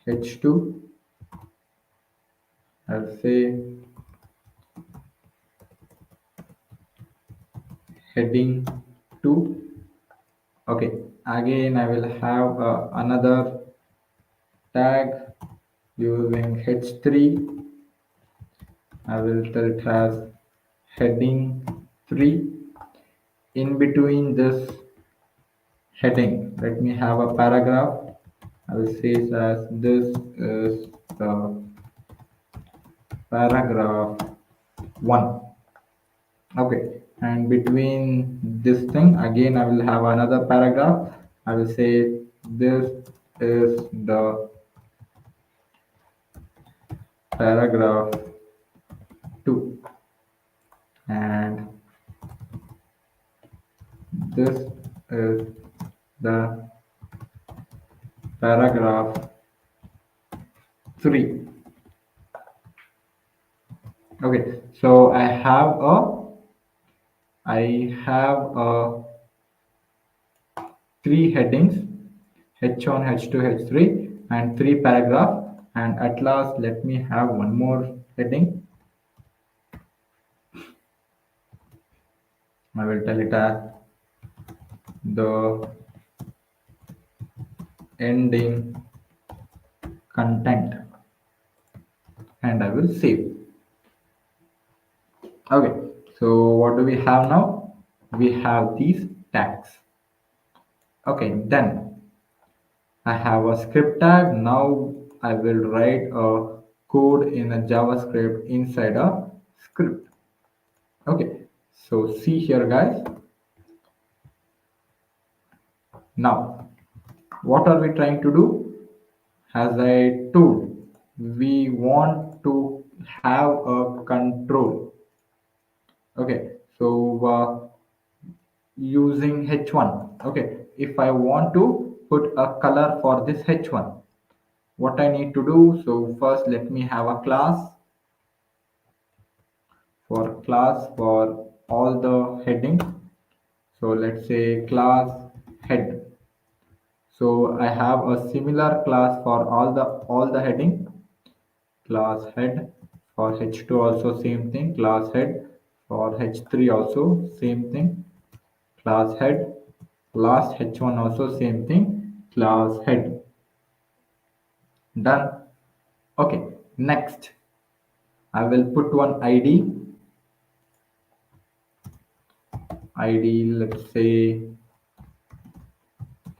h2. I'll say heading 2. Okay. Again, I will have another tag using h3. I will tell it as heading 3. In between this heading, let me have a paragraph. I will say it as this is the paragraph 1. Okay, and between this thing again I will have another paragraph. I will say this is the paragraph 2, and this is the paragraph 3. Okay, so I have three headings, h1, h2, h3, and three paragraph. And at last, let me have one more heading. I will tell it as the ending content, and I will save. Okay, so what do we have now? We have these tags. Okay, then I have a script tag. Now I will write a code in a JavaScript inside a script. Okay, so see here, guys. Now, what are we trying to do? As I told, we want to have a control. Okay, so using h1. Okay, if I want to put a color for this h1, what I need to do? So first, let me have a class for all the heading. So let's say class head. So I have a similar class for all the heading. Class head for h2 also same thing. Class head for h3 also same thing. Class head. Last h1 also same thing. Class head. Done. Okay. Next, I will put one ID. Let's say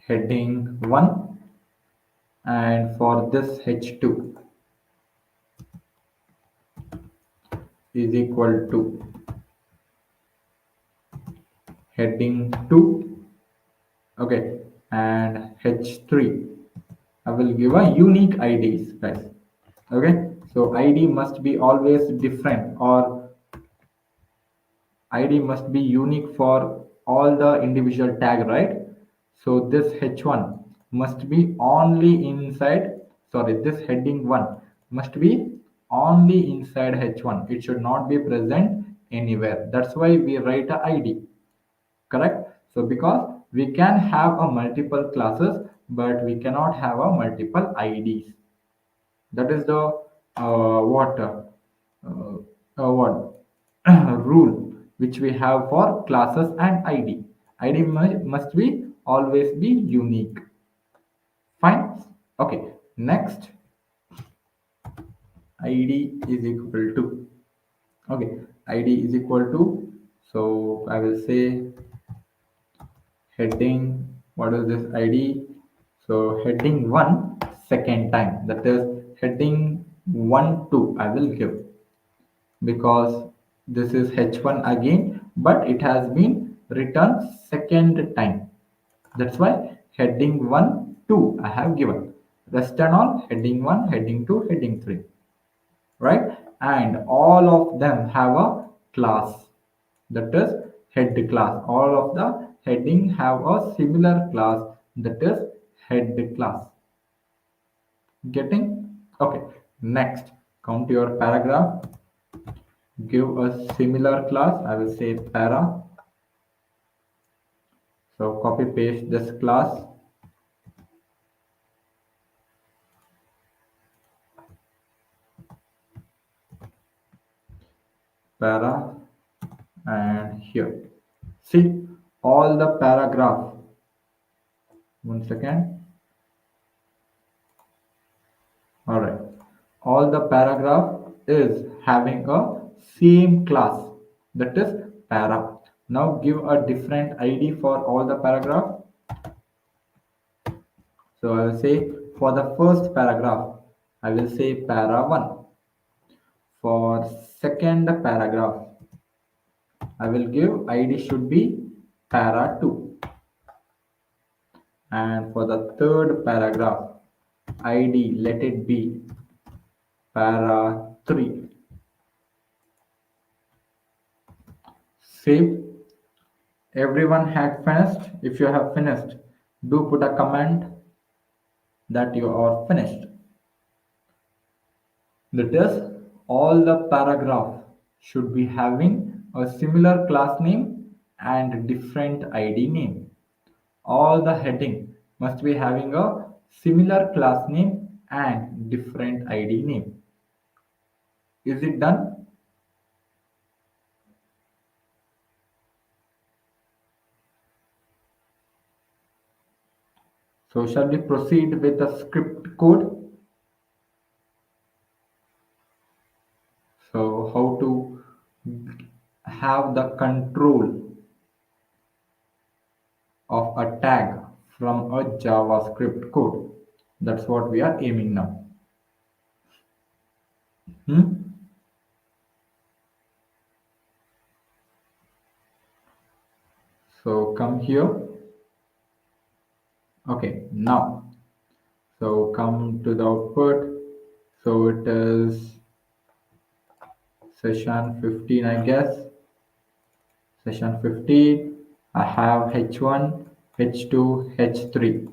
heading 1, and for this h2 is equal to heading 2. Okay, and h3 I will give a unique IDs, guys. Okay, so ID must be always different, or ID must be unique for all the individual tag, right? So this h1 must be only inside, sorry, this heading 1 must be only inside h1. It should not be present anywhere. That's why we write a ID, correct? So because we can have a multiple classes, but we cannot have a multiple IDs. That is the what rule which we have for classes and id. Id must be always be unique. Fine. Okay, next, id is equal to, okay, id is equal to, so I will say heading, what is this id? So heading 1 second time, that is heading 1 2 I will give, because this is h1 again, but it has been written second time. That's why heading 1 2 I have given. Rest and all heading 1, heading 2, heading 3, right? And all of them have a class, that is head class. All of the heading have a similar class, that is head class. Getting? Okay. Next, come to your paragraph. Give a similar class. I will say para. So copy paste this class. Para and here. See all the paragraph. One second. All right. All the paragraph is having a same class, that is para. Now give a different ID for all the paragraph. So I will say for the first paragraph, I will say para 1. For second paragraph, I will give ID should be para 2. And for the third paragraph, ID let it be para 3. Save. Everyone had finished. If you have finished, do put a comment that you are finished. That is, all the paragraph should be having a similar class name and different ID name. All the heading must be having a similar class name and different ID name. Is it done? So shall we proceed with the script code? So how to have the control of a tag from a JavaScript code. That's what we are aiming now. Hmm? So come here. Okay, now. So come to the output. So it is session 15, I guess. Session 15. I have H1, H2, H3.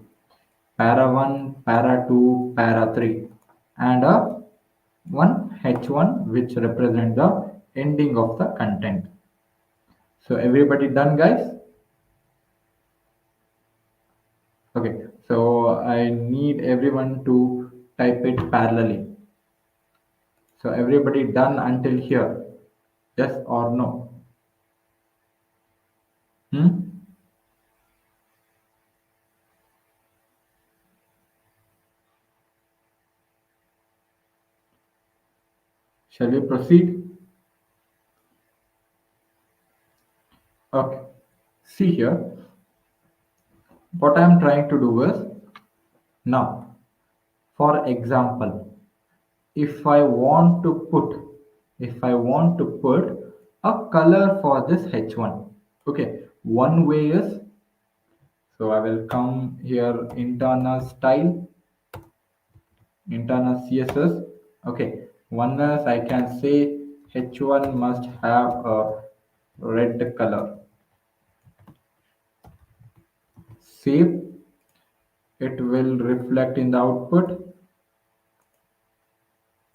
Para 1, para 2, para 3. And a one H1 which represent the ending of the content. So everybody done, guys? Okay, so I need everyone to type it parallelly. So everybody done until here? Yes or no? Hmm? Shall we proceed? Okay. See here, what I am trying to do is, now, for example, if I want to put a color for this H1, okay, one way is, so I will come here, internal CSS. Okay, one is I can say H1 must have a red color. Save. It will reflect in the output.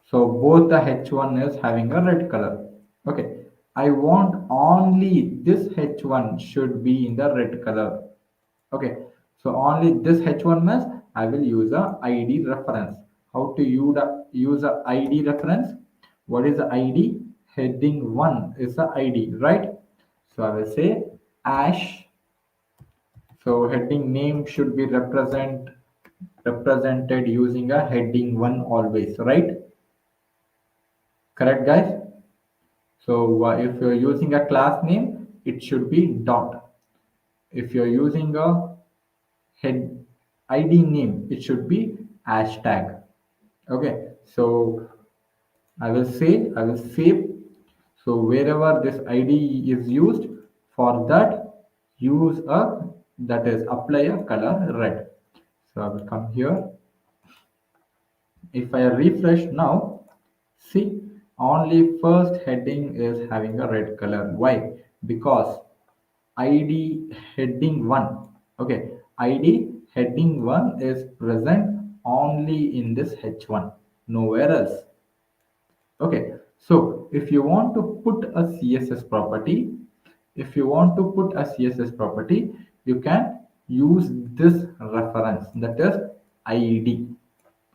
So both the H1 is having a red color. Okay, I want only this H1 should be in the red color. Okay, so only this H1 means I will use a ID reference. How to use a ID reference? What is the ID? Heading 1 is the ID, right? So I will say ash. So heading name should be represented using a heading 1 always, right? Correct, guys? So if you're using a class name, it should be dot. If you're using a head id name, it should be hashtag. Okay, so I will save. So wherever this id is used, for that, use a, that is apply a color red. So I will come here. If I refresh now, see, only first heading is having a red color. Why? Because ID heading 1. Okay, ID heading 1 is present only in this H1, nowhere else. Okay, so if you want to put a CSS property, if you want to put a CSS property, you can use this reference, that is ID.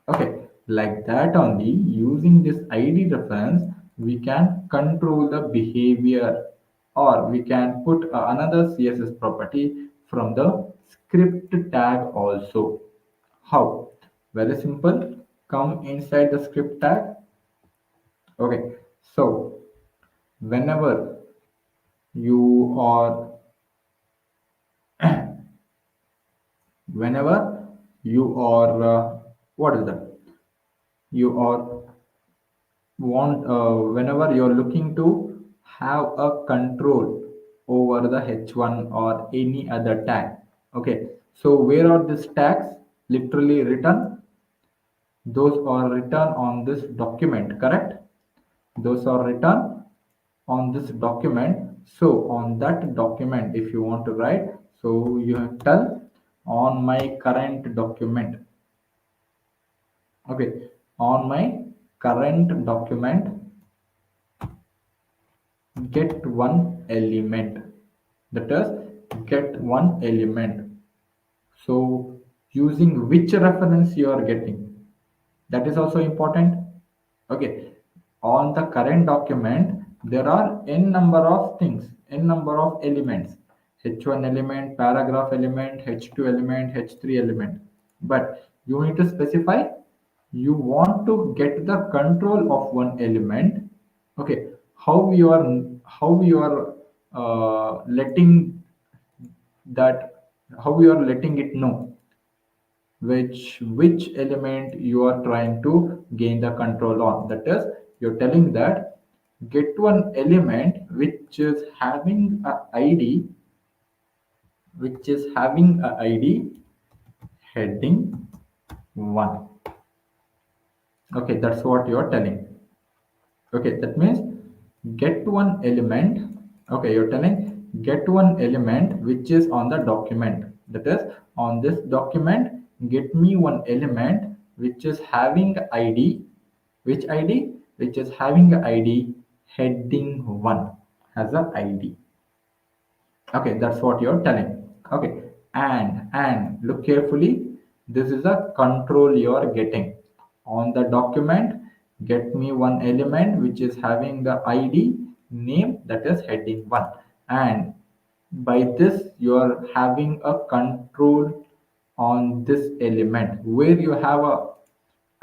Okay, like that only, using this ID reference, we can control the behavior, or we can put another CSS property from the script tag also. How? Very simple. Come inside the script tag. Okay, so whenever you are whenever you are what is that, you are want whenever you're looking to have a control over the h1 or any other tag. Okay, so where are these tags literally written? Those are written on this document, correct? Those are written on this document. So on that document, if you want to write, so you have tell on my current document. Okay, on my current document, get one element, that is get one element. So using which reference you are getting, that is also important. Okay, on the current document there are n number of things, n number of elements: h1 element, paragraph element, h2 element, h3 element. But you need to specify you want to get the control of one element. Okay, how you are letting that, how you are letting it know which element you are trying to gain the control on. That is, you're telling that get one element which is having a id, which is having a id heading 1. Okay, that's what you are telling. Okay, that means get one element. Okay, you're telling get one element which is on the document, that is on this document, get me one element which is having id, which id, which is having id heading 1, has a id. Okay, that's what you're telling. Okay, and look carefully, this is a control you are getting on the document. Get me one element which is having the id name, that is heading 1. And by this you are having a control on this element where you have a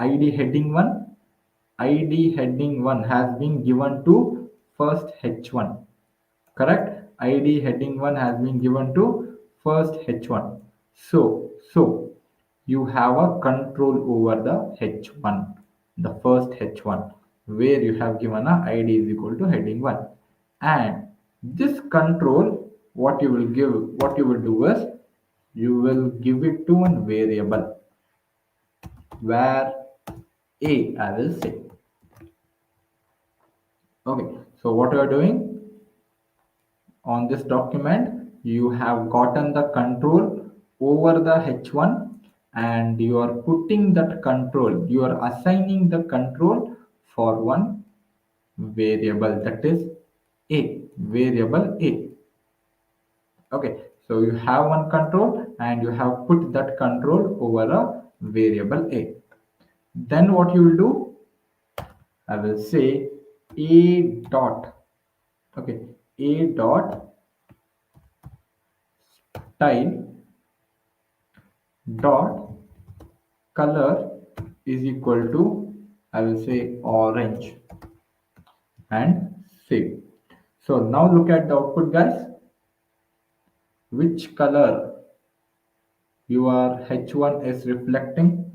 id heading 1. id heading 1 has been given to first h1, correct? id heading 1 has been given to first h1. So you have a control over the h1, the first h1, where you have given a id is equal to heading 1. And this control, what you will give, what you will do is you will give it to one variable, where a, I will say. Okay, so what you are doing, on this document you have gotten the control over the h1, and you are putting that control, you are assigning the control for one variable, that is a, variable a. Okay, so you have one control and you have put that control over a variable a. Then what you will do, I will say a dot, okay, a dot style dot color is equal to, I will say orange, and save. So now look at the output, guys. Which color your H1 is reflecting?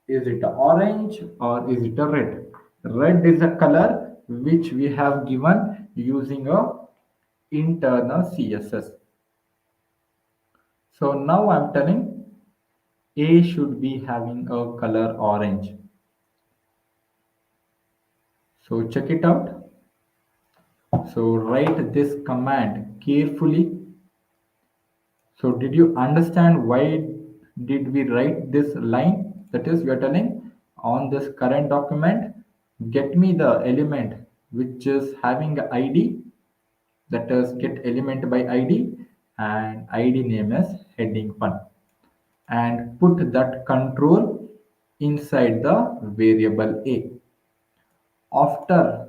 Is it a orange or is it a red? Red is a color which we have given using a internal CSS. So now I'm telling A should be having a color orange. So check it out. So write this command carefully. So did you understand why did we write this line? That is, we are telling on this current document, get me the element which is having a ID. That is, get element by ID, and ID name is heading 1, and put that control inside the variable A. After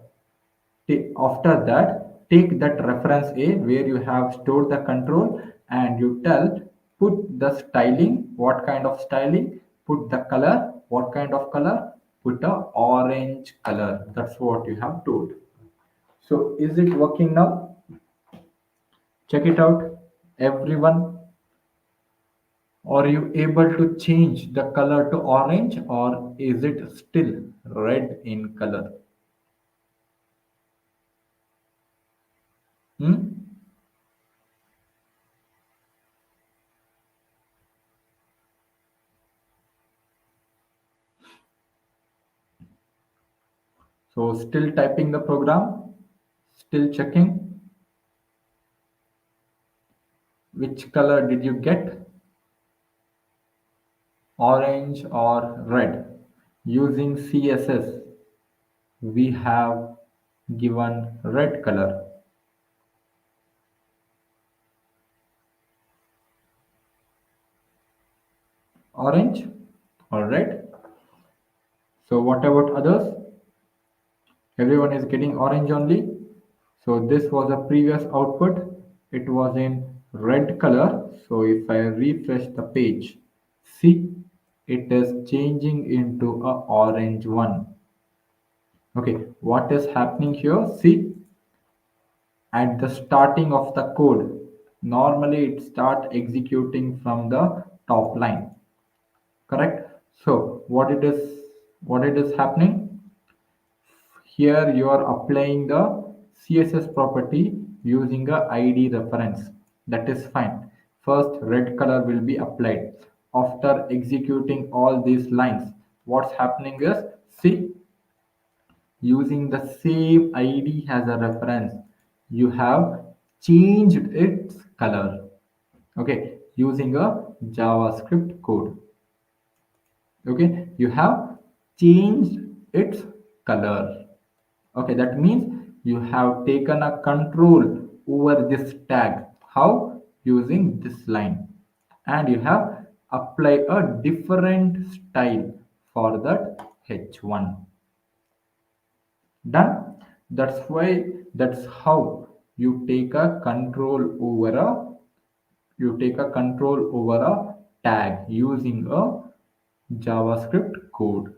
after that, take that reference A where you have stored the control, and you tell put the styling, what kind of styling, put the color, what kind of color, put a orange color. That's what you have told. So is it working now? Check it out, everyone. Are you able to change the color to orange, or is it still red in color? Hmm? So still typing the program, still checking which color did you get, orange or red. Using CSS, we have given red color, orange or red. So what about others? Everyone is getting orange only. So this was a previous output. It was in red color. So if I refresh the page, see, it is changing into a orange one. Okay, what is happening here? See, at the starting of the code, normally it start executing from the top line, correct? So what it is happening here, you are applying the CSS property using a ID reference. That is fine. First red color will be applied. After executing all these lines, what's happening is, see, using the same ID as a reference, you have changed its color. Okay, using a JavaScript code. Okay, you have changed its color. Okay, that means you have taken a control over this tag. How? Using this line. And you have applied a different style for that H1. Done. That's how you take a control over a tag using a JavaScript code.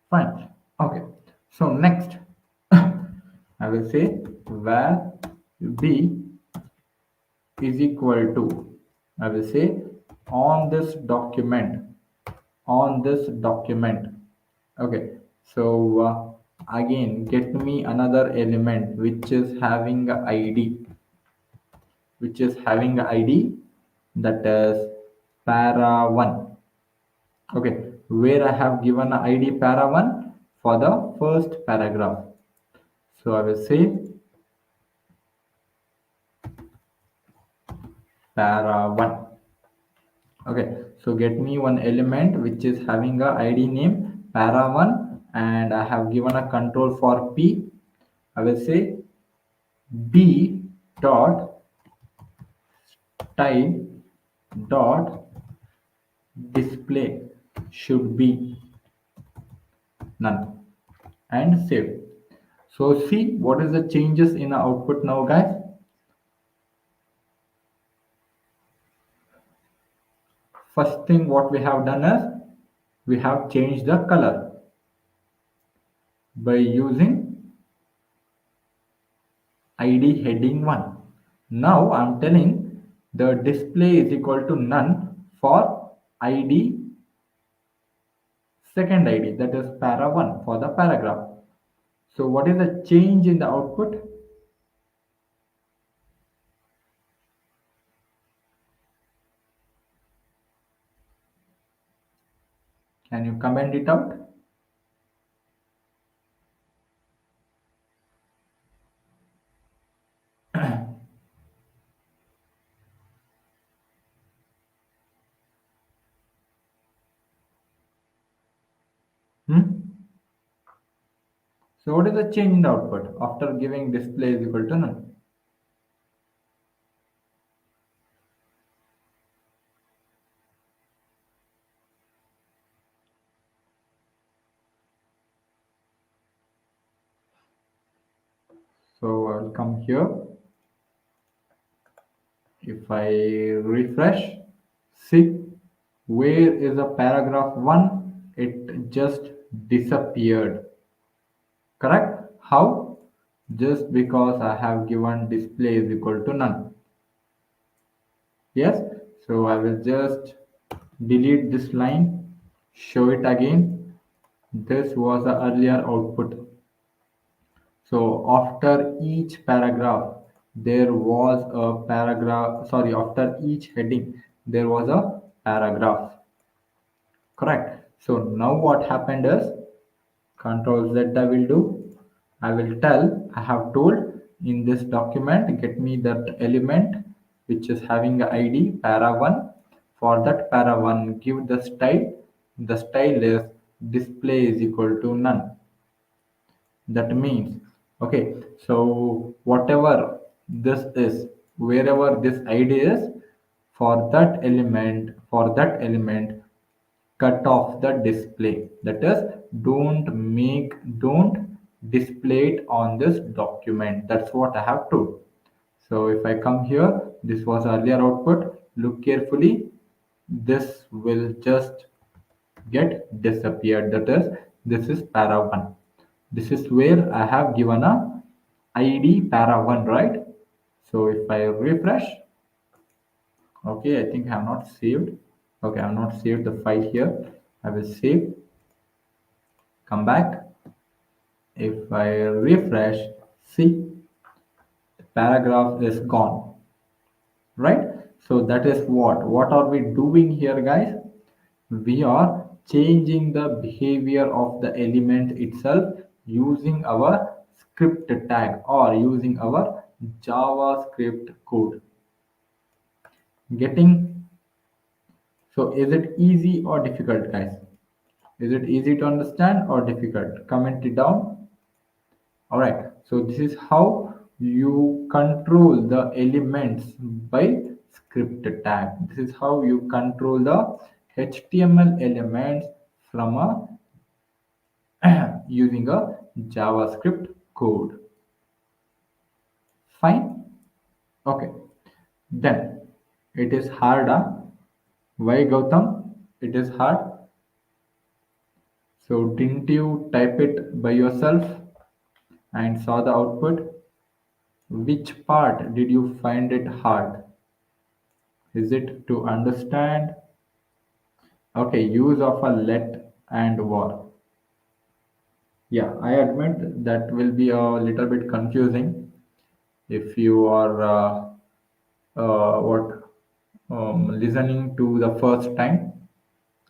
Fine. Okay. So next I will say where b is equal to, I will say, on this document, on this document. Okay, so again get me another element which is having a id, which is having a id, that is para 1. Okay, where I have given a id para 1 for the first paragraph. So I will say para 1. Okay, so get me one element which is having a id name para1, and I have given a control for p. I will say b dot style dot display should be none, and save. So see what is the changes in the output now, guys. First thing what we have done is we have changed the color by using id heading 1. Now I'm telling the display is equal to none for id, second id, that is para 1 for the paragraph. So what is the change in the output? Can you comment it out? Hmm? So what is the change in the output after giving display is equal to none? So I'll come here. If I refresh, see where is the paragraph 1? It just disappeared. Correct? How? Just because I have given display is equal to none. Yes? So I will just delete this line, show it again. This was the earlier output. So after each paragraph, there was a paragraph, sorry, after each heading, there was a paragraph. Correct. So now what happened is Control Z I will do. I will tell, I have told in this document, get me that element which is having a ID para 1. For that para 1, give the style. The style is display is equal to none. That means, okay, so whatever this is, wherever this ID is, for that element, cut off the display. That is, don't display it on this document. That's what I have to. So if I come here, this was earlier output. Look carefully. This will just get disappeared. That is, this is para 1. This is where I have given a id para 1, right? So if I refresh, okay, I think I have not saved. Okay, I have not saved the file here. I will save, come back. If I refresh, see, the paragraph is gone, right? So that is what are we doing here, guys? We are changing the behavior of the element itself using our script tag or using our JavaScript code. Getting, so is it easy or difficult, guys? Is it easy to understand or difficult? Comment it down. All right, so this is how you control the elements by script tag. This is how you control the HTML elements from a using a JavaScript code. Fine. Okay. Then it is hard. Huh? Why, Gautam? It is hard. So didn't you type it by yourself and saw the output? Which part did you find it hard? Is it to understand? Okay, use of a let and war. Yeah, I admit that will be a little bit confusing if you are what listening to the first time.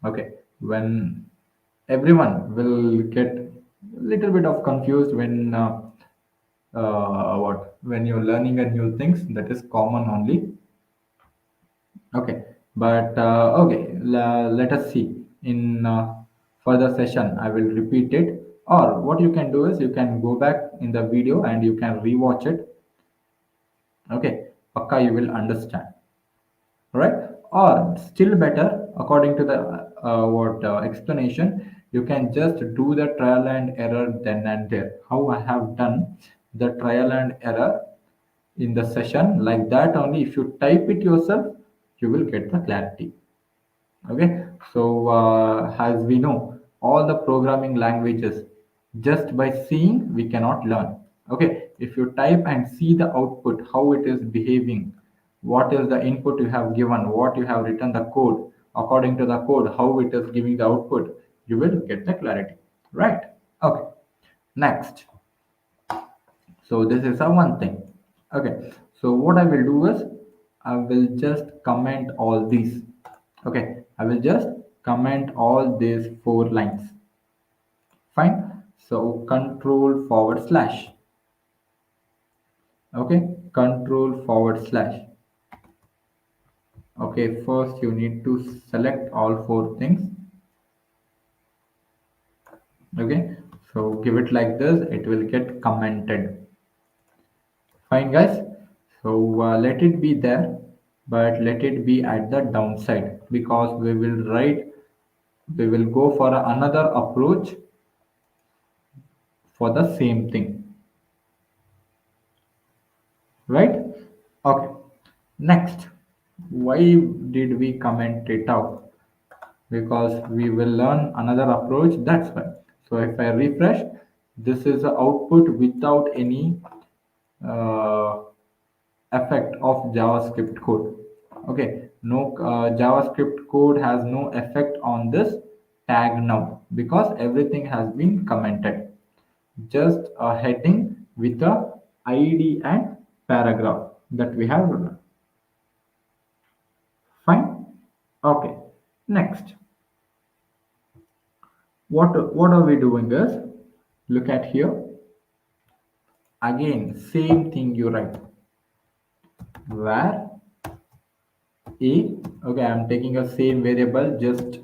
Okay, when everyone will get a little bit of confused when what when you're learning a new things, that is common only. Okay, but okay, let us see. In further session, I will repeat it. Or what you can do is you can go back in the video and you can rewatch it. Okay, Pakka, you will understand. All right. Or still better, according to the what explanation, you can just do the trial and error then and there. How I have done the trial and error in the session like that only. If you type it yourself, you will get the clarity. Okay, so as we know, all the programming languages, just by seeing we cannot learn. Okay, if you type and see the output, how it is behaving, what is the input you have given, what you have written the code, according to the code, how it is giving the output, you will get the clarity, right? Okay, next. So this is a one thing. Okay, so what I will do is I will just comment all these. Okay, I will just comment all these 4 lines. Fine. So control forward slash. Okay, control forward slash. Okay, first you need to select all 4 things. Okay, so give it like this, it will get commented. Fine, guys. So let it be there, but let it be at the downside, because we will go for another approach for the same thing, right? Okay. Next, why did we comment it out? Because we will learn another approach. That's why. So if I refresh, this is the output without any uh, effect of JavaScript code. Okay, no, JavaScript code has no effect on this tag now because everything has been commented. Just a heading with a ID and paragraph that we have written. Fine. Okay. Next, what are we doing is, look at here. Again, same thing you write. Where a, okay, I'm taking a same variable just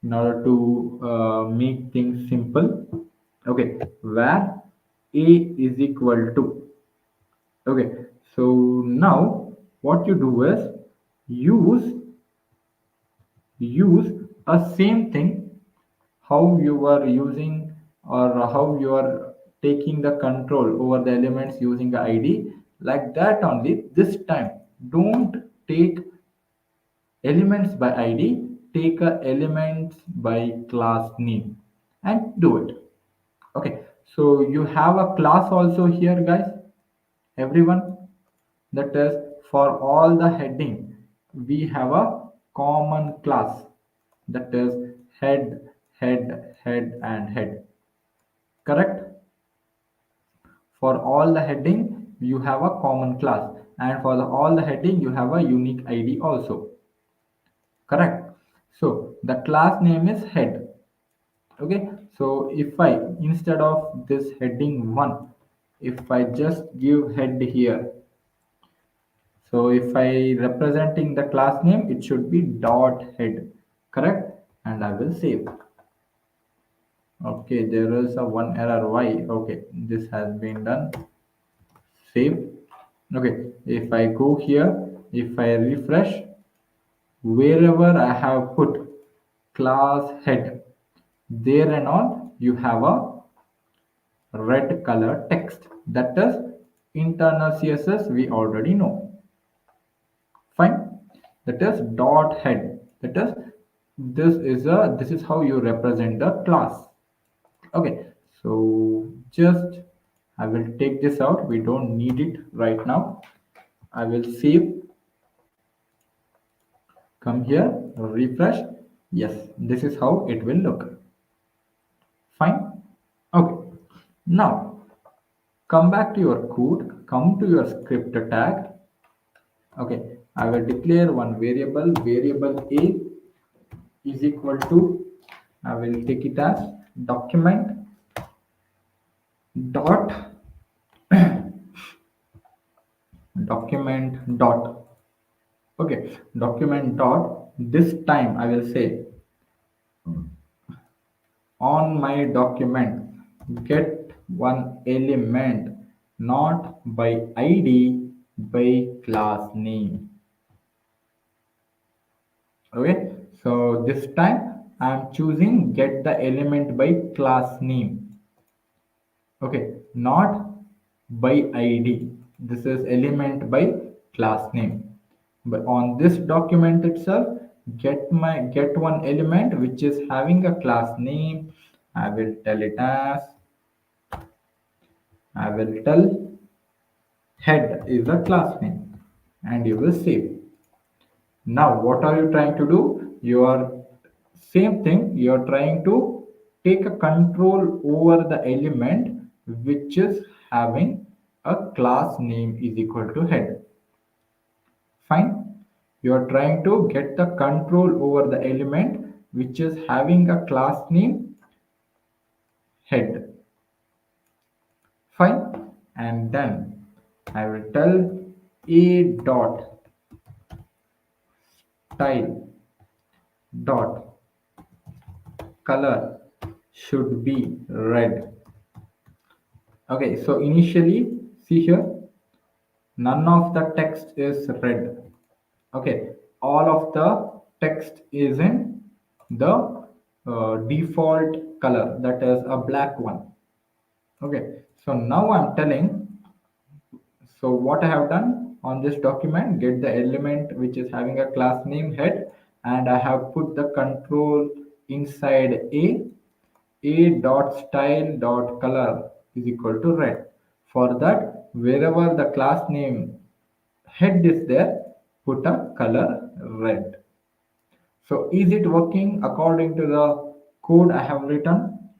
in order to make things simple. Okay, where a is equal to, okay, so now what you do is use use a same thing, how you are using, or how you are taking the control over the elements using the id, like that only. This time don't take elements by id, take a elements by class name and do it. Okay, so you have a class also here, guys, everyone. That is, for all the heading we have a common class, that is head, head and head, correct? For all the heading you have a common class, and for all the heading you have a unique id also, correct? So the class name is head. Okay, so if I, instead of this heading 1, if I just give head here, so if I representing the class name, it should be dot head, correct? And I will save. Okay, there is a one error. Why? Okay, this has been done. Save. Okay, if I go here, if I refresh, wherever I have put class head, there and on you have a red color text. That is internal CSS we already know. Fine. That is dot head. That is, this is how you represent the class. Okay. So just I will take this out. We don't need it right now. I will save. Come here, refresh. Yes, this is how it will look. Fine. Okay. Now come back to your code. Come to your script tag. Okay, I will declare one variable. Variable a is equal to, I will take it as document dot document dot, okay, document dot, this time I will say on my document get one element not by id, by class name. Okay, so this time I'm choosing get the element by class name. Okay, not by id, this is element by class name. But on this document itself, get one element which is having a class name. I will tell it as, I will tell head is a class name. and you will save. Now, what are you trying to do? You are same thing. You are trying to take a control over the element which is having a class name is equal to head. Fine. You are trying to get the control over the element which is having a class name head. Fine. And then I will tell a dot style dot color should be red. Okay, so initially, see here, none of the text is red. Okay, all of the text is in the default color, that is a black one. Okay, so now I'm telling, so what I have done on this document, get the element which is having a class name head, and I have put the control inside a dot style dot color is equal to red. For that, wherever the class name head is there, put a color red. So is it working according to the code I have written?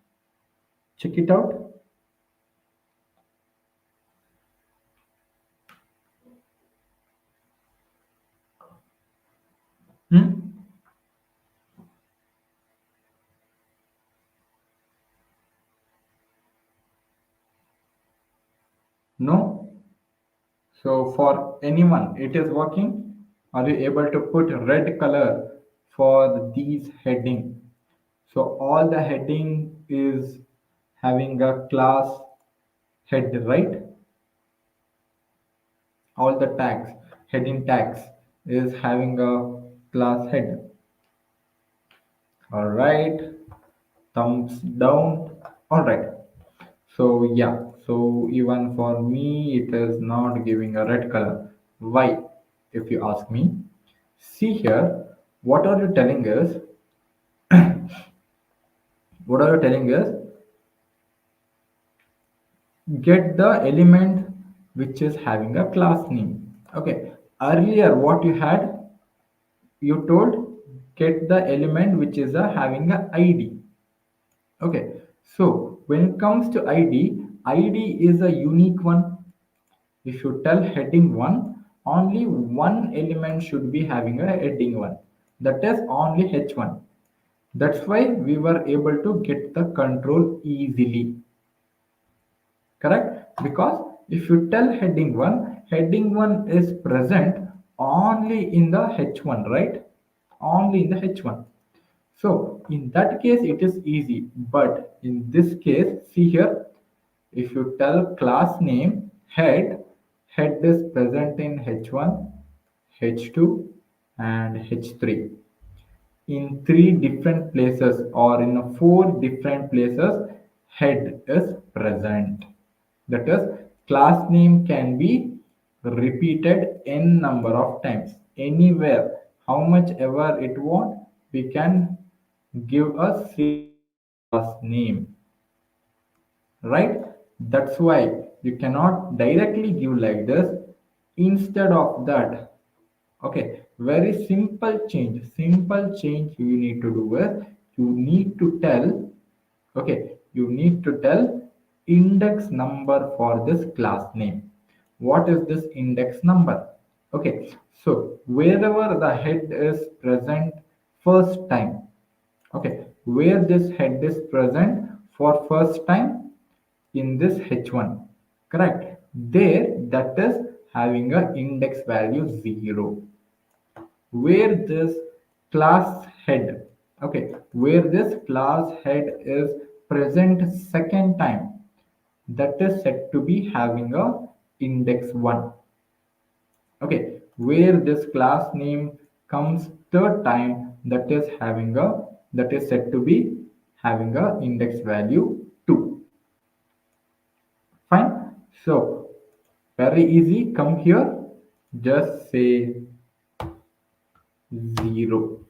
Check it out. Hmm? No? So for anyone, it is working. Are you able to put red color for these heading? So all the heading is having a class head, right? All the tags, heading tags is having a class head. All right, thumbs down. All right. So yeah, so even for me, it is not giving a red color. Why? If you ask me, see here, what are you telling us? What are you telling us? Get the element which is having a class name. Okay. Earlier, what you had, you told get the element which is a having a ID. Okay. So when it comes to ID is a unique one. If you tell heading 1, only one element should be having a heading 1. That is only H1. That's why we were able to get the control easily. Correct? Because if you tell heading 1 is present only in the H1, right? Only in the H1. So in that case, it is easy. But in this case, see here, if you tell class name head is present in H1, H2, and H3. In three different places or in four different places, head is present. That is, class name can be repeated n number of times anywhere, how much ever it want, we can give a same class name, right? That's why you cannot directly give like this. Instead of that, okay, very simple change you need to do is, you need to tell, okay, you need to tell index number for this class name. What is this index number? Okay, so wherever the head is present first time, okay, where this head is present for first time in this H1, correct? There, that is having a index value 0. Where this class head, okay, where this class head is present second time, that is said to be having a index 1. Okay, where this class name comes third time, that is having a, that is said to be having a index value 2. Fine. So very easy. Come here. Just say 0.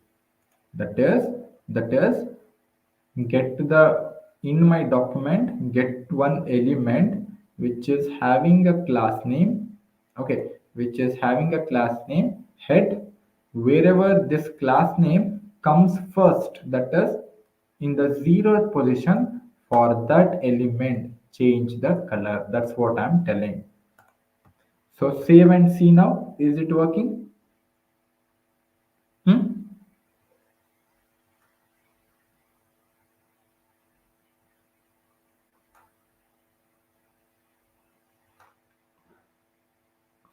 That is get the, in my document, get one element which is having a class name. Okay. which is having a class name head. Wherever this class name comes first, that is in the zeroth position, for that element change the color. That's what I'm telling. So save and see now. Is it working? Hmm?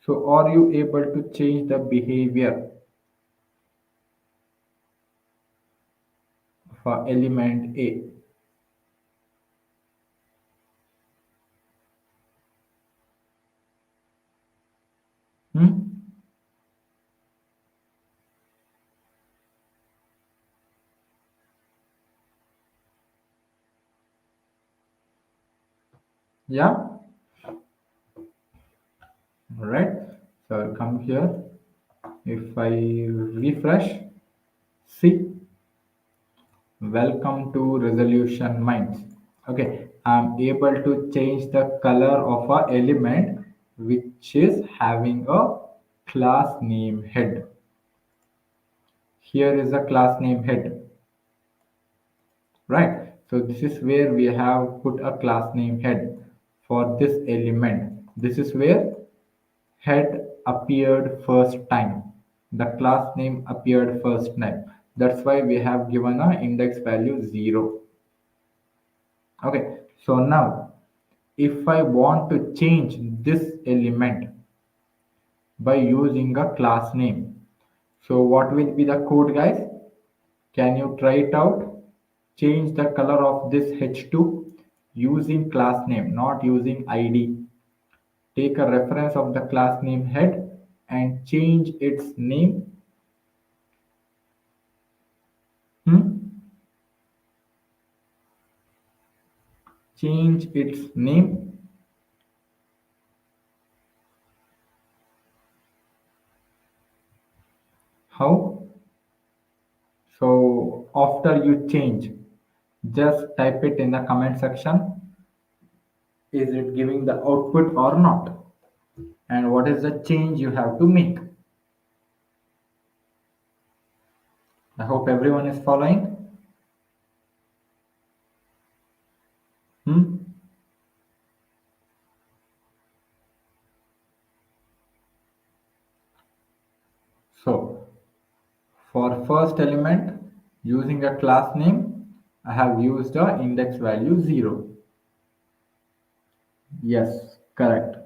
So are you able to change the behavior for element A? Hmm? Yeah? Alright. So I'll come here. If I refresh, see, welcome to Resolution Minds. Okay, I'm able to change the color of a element which is having a class name head. Here is a class name head, right? So this is where we have put a class name head for this element. This is where head appeared first time. The class name appeared first time. That's why we have given a index value 0. Okay, so now if I want to change this element by using a class name, so what will be the code, guys? Can you try it out? Change the color of this H2 using class name, not using ID. Take a reference of the class name head and change its name. Hmm? Change its name. How? So after you change, just type it in the comment section. Is it giving the output or not? And what is the change you have to make? I hope everyone is following. Hmm? So for first element, using a class name, I have used a index value 0. Yes, correct.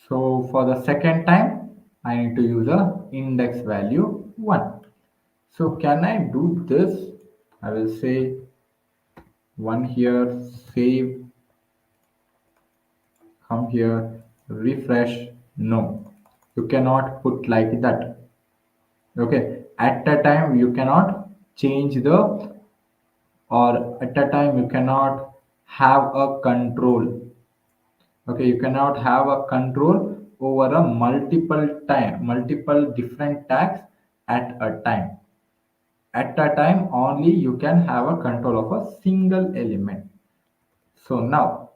So for the second time, I need to use a index value 1. So can I do this? I will say 1 here, save, come here, refresh. No, you cannot put like that. Okay, at a time you cannot change the, or at a time you cannot have a control. Okay, you cannot have a control over a multiple different tags at a time. At a time only you can have a control of a single element. So now,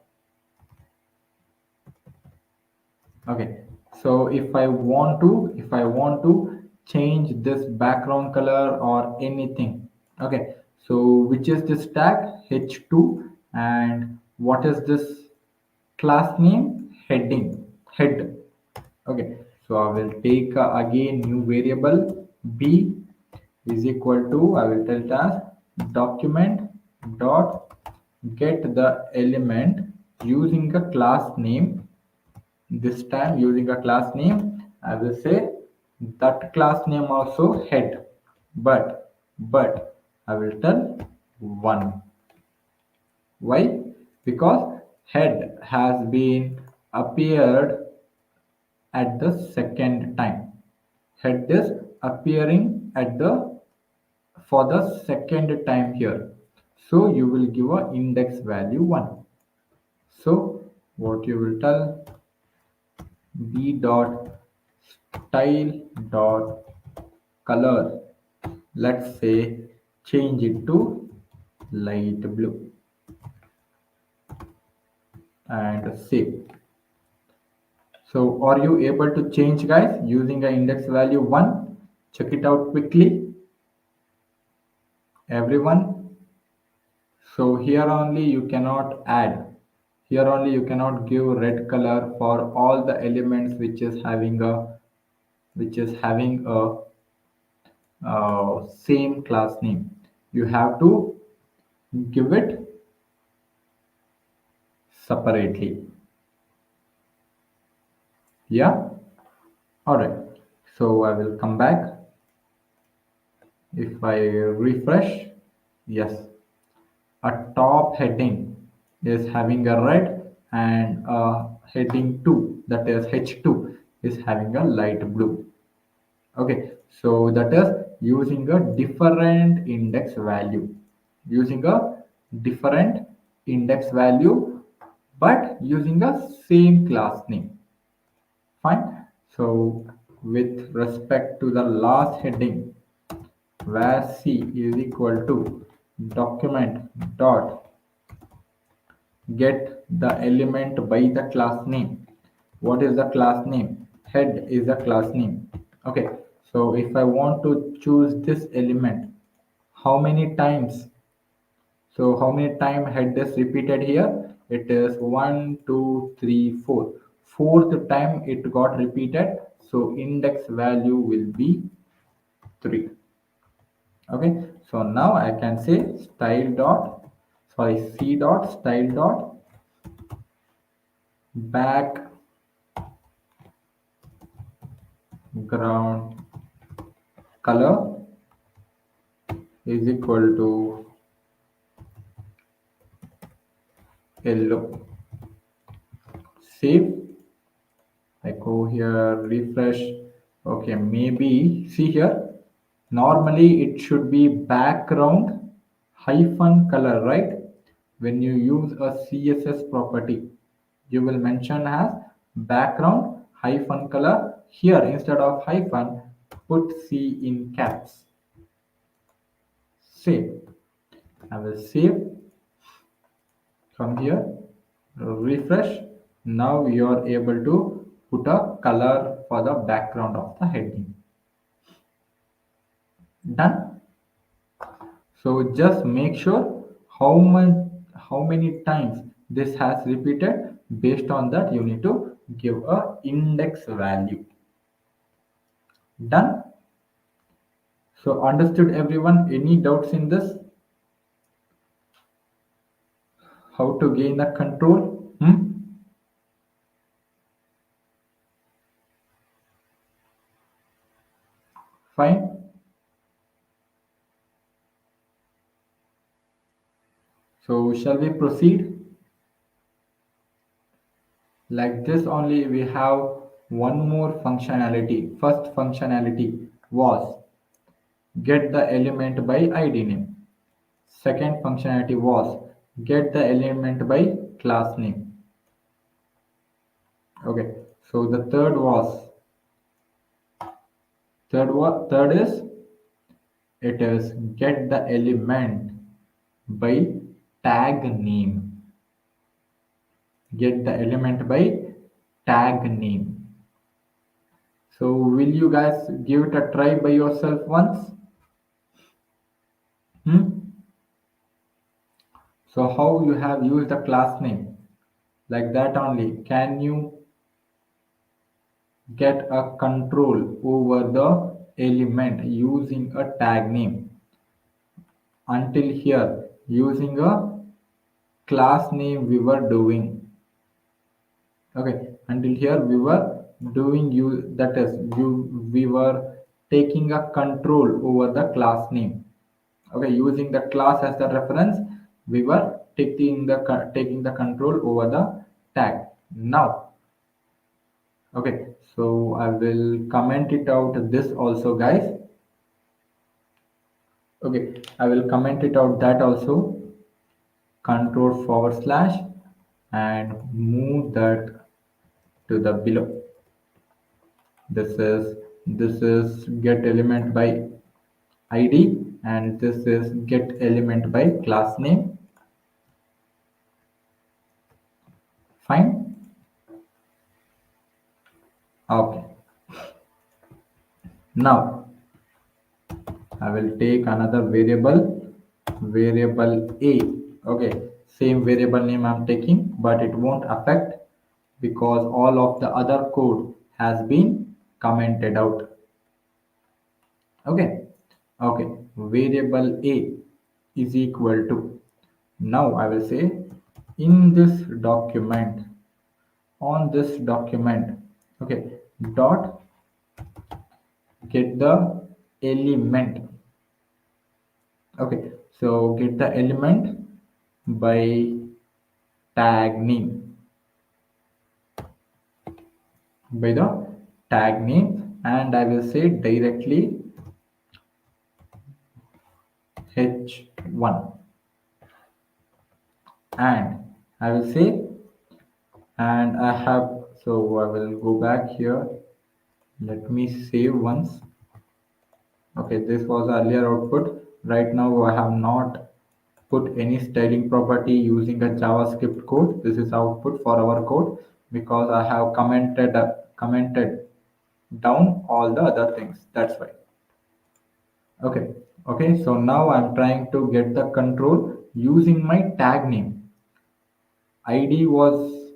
okay, so if I want to change this background color or anything. Okay, so which is this tag h2, and what is this class name? Head. Okay, so I will take again new variable b is equal to, I will tell it as document dot get the element using a class name. This time using a class name, I will say that class name also head, but I will tell 1. Why? Because head has been appeared at the second time. Head is appearing at the for the second time here. So you will give a index value 1. So what you will tell, b dot style dot color, let's say change it to light blue and save. So are you able to change, guys, using an index value 1? Check it out quickly, everyone. So here only you cannot add. Here only you cannot give red color for all the elements which is having a same class name. You have to give it separately. Yeah. All right. So I will come back. If I refresh, yes, a top heading is having a red and a heading 2, that is H2, is having a light blue. Okay, so that is using a different index value, using a different index value, but using a same class name. Fine. So with respect to the last heading, where C is equal to document dot get the element by the class name. What is the class name? Head is the class name. Okay, so if I want to choose this element, how many times? So how many time head is repeated here? It is 1, 2, 3, 4. Fourth time it got repeated. So index value will be 3. Okay, so now I can say style dot, sorry, C dot style dot background color is equal to yellow. Save. I go here, refresh. Okay, maybe see here. Normally it should be background hyphen color, right? When you use a CSS property, you will mention as background hyphen color. Here instead of hyphen, put C in caps. Save. I will save from here, refresh. Now you are able to put a color for the background of the heading. Done. So just make sure how many times this has repeated. Based on that, you need to give a index value. Done. So understood, everyone? Any doubts in this? How to gain the control? Fine. So shall we proceed? Like this only we have one more functionality. First functionality was get the element by ID name. Second functionality was get the element by class name. Okay, so the third is it is get the element by tag name. Get the element by tag name. So will you guys give it a try by yourself once? So how you have used the class name? Like that only. Can you get a control over the element using a tag name? Until here, using a class name we were doing. Okay, until here we were doing you that is we were taking a control over the class name. Okay, using the class as the reference, we were taking the control over the tag. Now, okay, so I will comment it out this also, guys. Okay, I will comment it out that also. Control forward slash and move that to the below. This is get element by ID and this is get element by class name. Fine. Okay, now I will take another variable A. Okay, same variable name I'm taking, but it won't affect because all of the other code has been commented out. Okay, okay, variable A is equal to, now I will say, in this document, on this document, okay, dot get the element. Okay, so get the element by tag name, by the tag name, and I will say directly h1, and I will say, and I have, so I will go back here, let me save once. Okay, this was earlier output. Right now I have not put any styling property using a JavaScript code. This is output for our code because I have commented down all the other things. That's why. Okay. Okay. So now I'm trying to get the control using my tag name. ID was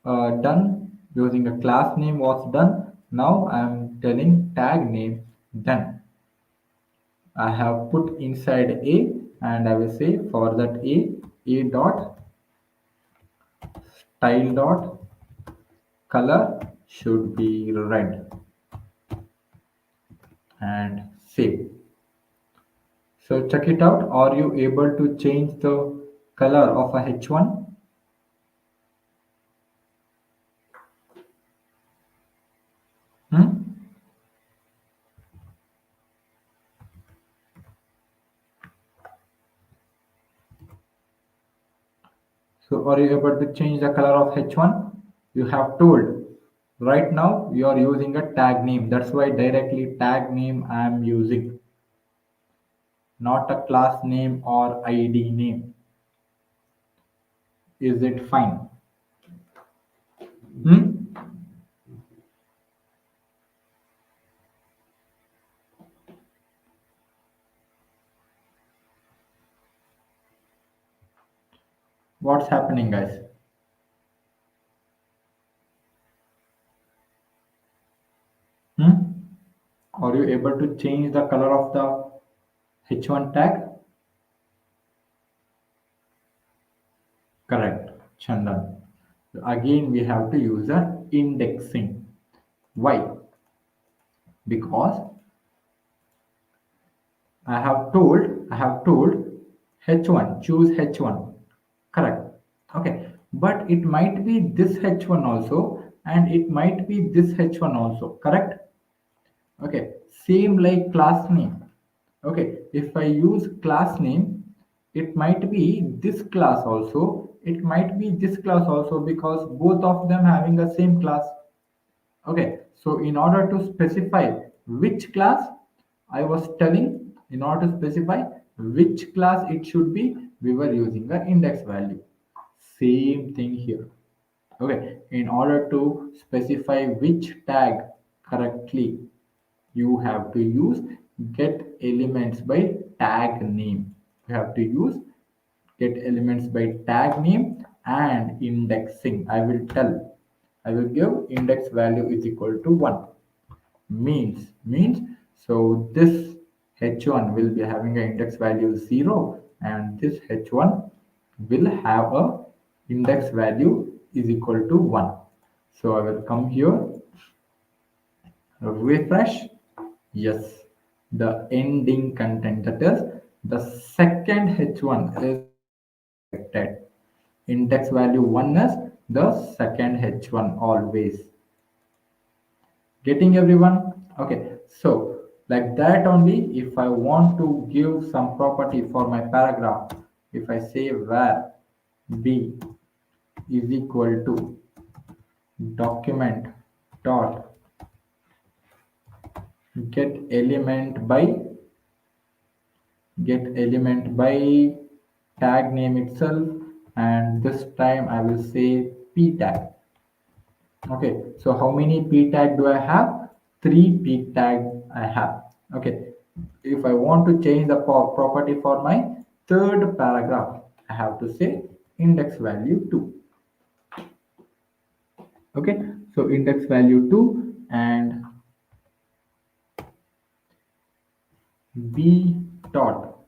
done. Using a class name was done. Now I'm telling tag name done. I have put inside A, and I will say for that A dot style dot color should be red, and save. So check it out. Are you able to change the color of a H1? Hmm? So are you able to change the color of H1? You have told. Right now you are using a tag name. That's why directly tag name I am using, not a class name or ID name. Is it fine? Hmm? What's happening, guys? Hmm? Are you able to change the color of the H1 tag? Correct, Chandan. Again, we have to use the indexing. Why? Because I have told H1, choose H1. Correct. Okay. But it might be this H1 also, and it might be this H1 also. Correct? Okay. Same like class name. Okay. If I use class name, it might be this class also. It might be this class also because both of them having the same class. Okay, so in order to specify which class, I was telling, in order to specify which class it should be, we were using the index value. Same thing here. Okay, in order to specify which tag correctly, you have to use get elements by tag name. You have to use get elements by tag name and indexing. I will give index value is equal to 1. Means so this h1 will be having an index value 0, and this h1 will have a index value is equal to 1. So I will come here, refresh. Yes, the ending content, that is the second h1 is selected. Index value 1 is the second h1 always. Getting everyone? Okay, so like that only. If I want to give some property for my paragraph, if I say var b is equal to document dot get element by tag name itself, and this time I will say p tag. Okay, so how many p tag do I have? Three p tag I have. Okay, if I want to change the property for my third paragraph, I have to say index value 2. Okay, so index value 2 and b dot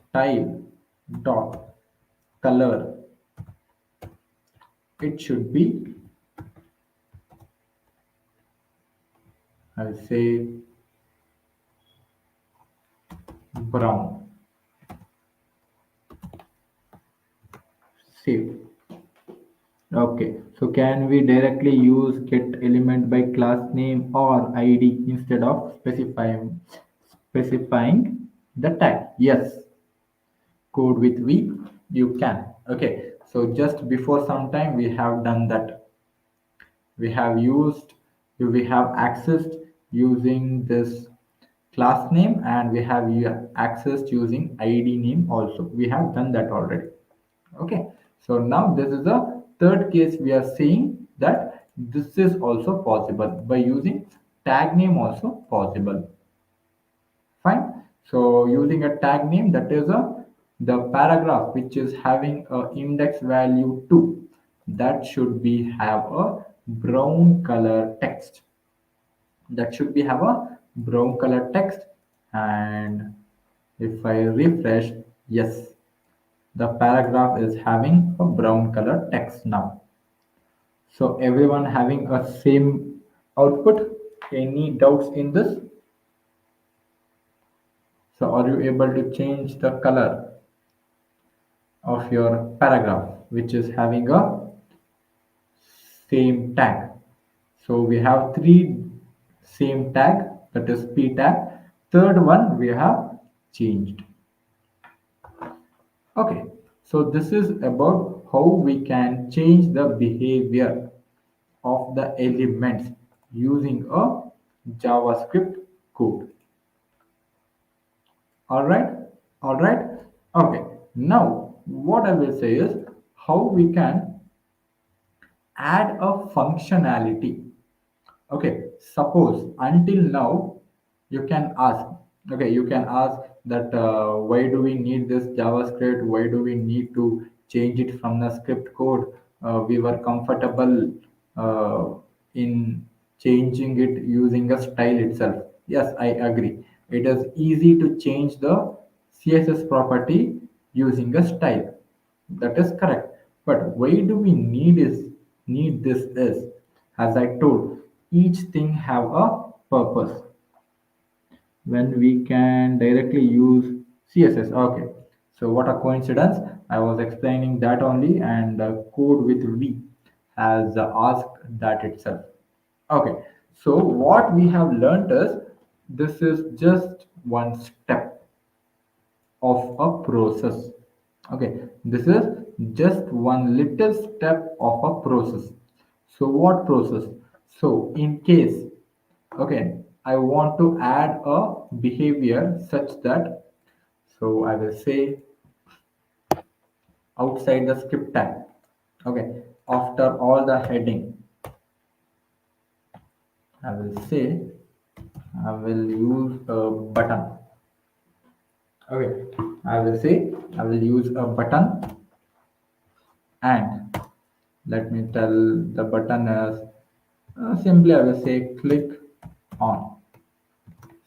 style dot color, it should be, I'll say, brown. Save. Okay, so can we directly use get element by class name or ID instead of specifying the tag? Yes, code with V, you can. Okay, so just before some time we have done that. We have used, we have accessed using this class name, and we have accessed using ID name also. We have done that already. Okay, so now this is the third case we are seeing that this is also possible by using tag name, also possible. Fine. So using a tag name, that is a the paragraph which is having a index value 2, that should be have a brown color text. That should be have a brown color text. And if I refresh, yes, the paragraph is having a brown color text now. So everyone having a same output. Any doubts in this? So are you able to change the color of your paragraph which is having a same tag? So we have three same tag, that is p tag. Third one we have changed. Okay, so this is about how we can change the behavior of the elements using a JavaScript code. All right, all right. Okay, now what I will say is how we can add a functionality. Okay, suppose until now you can ask, okay, you can ask that why do we need this JavaScript, why do we need to change it from the script code? We were comfortable uh, in changing it using a style itself. Yes, I agree, it is easy to change the CSS property using a style. That is correct. But why do we need this is, as I told, each thing have a purpose. When we can directly use CSS. Okay. So what a coincidence. I was explaining that only, and code with V has asked that itself. Okay. So what we have learned is this is just one step of a process. Okay, this is just one little step of a process. So what process? So in case, okay, I want to add a behavior such that, so I will say outside the script tag. Okay, after all the heading, I will say I will use a button. Okay, I will say I will use a button, and let me tell the button as simply I will say click on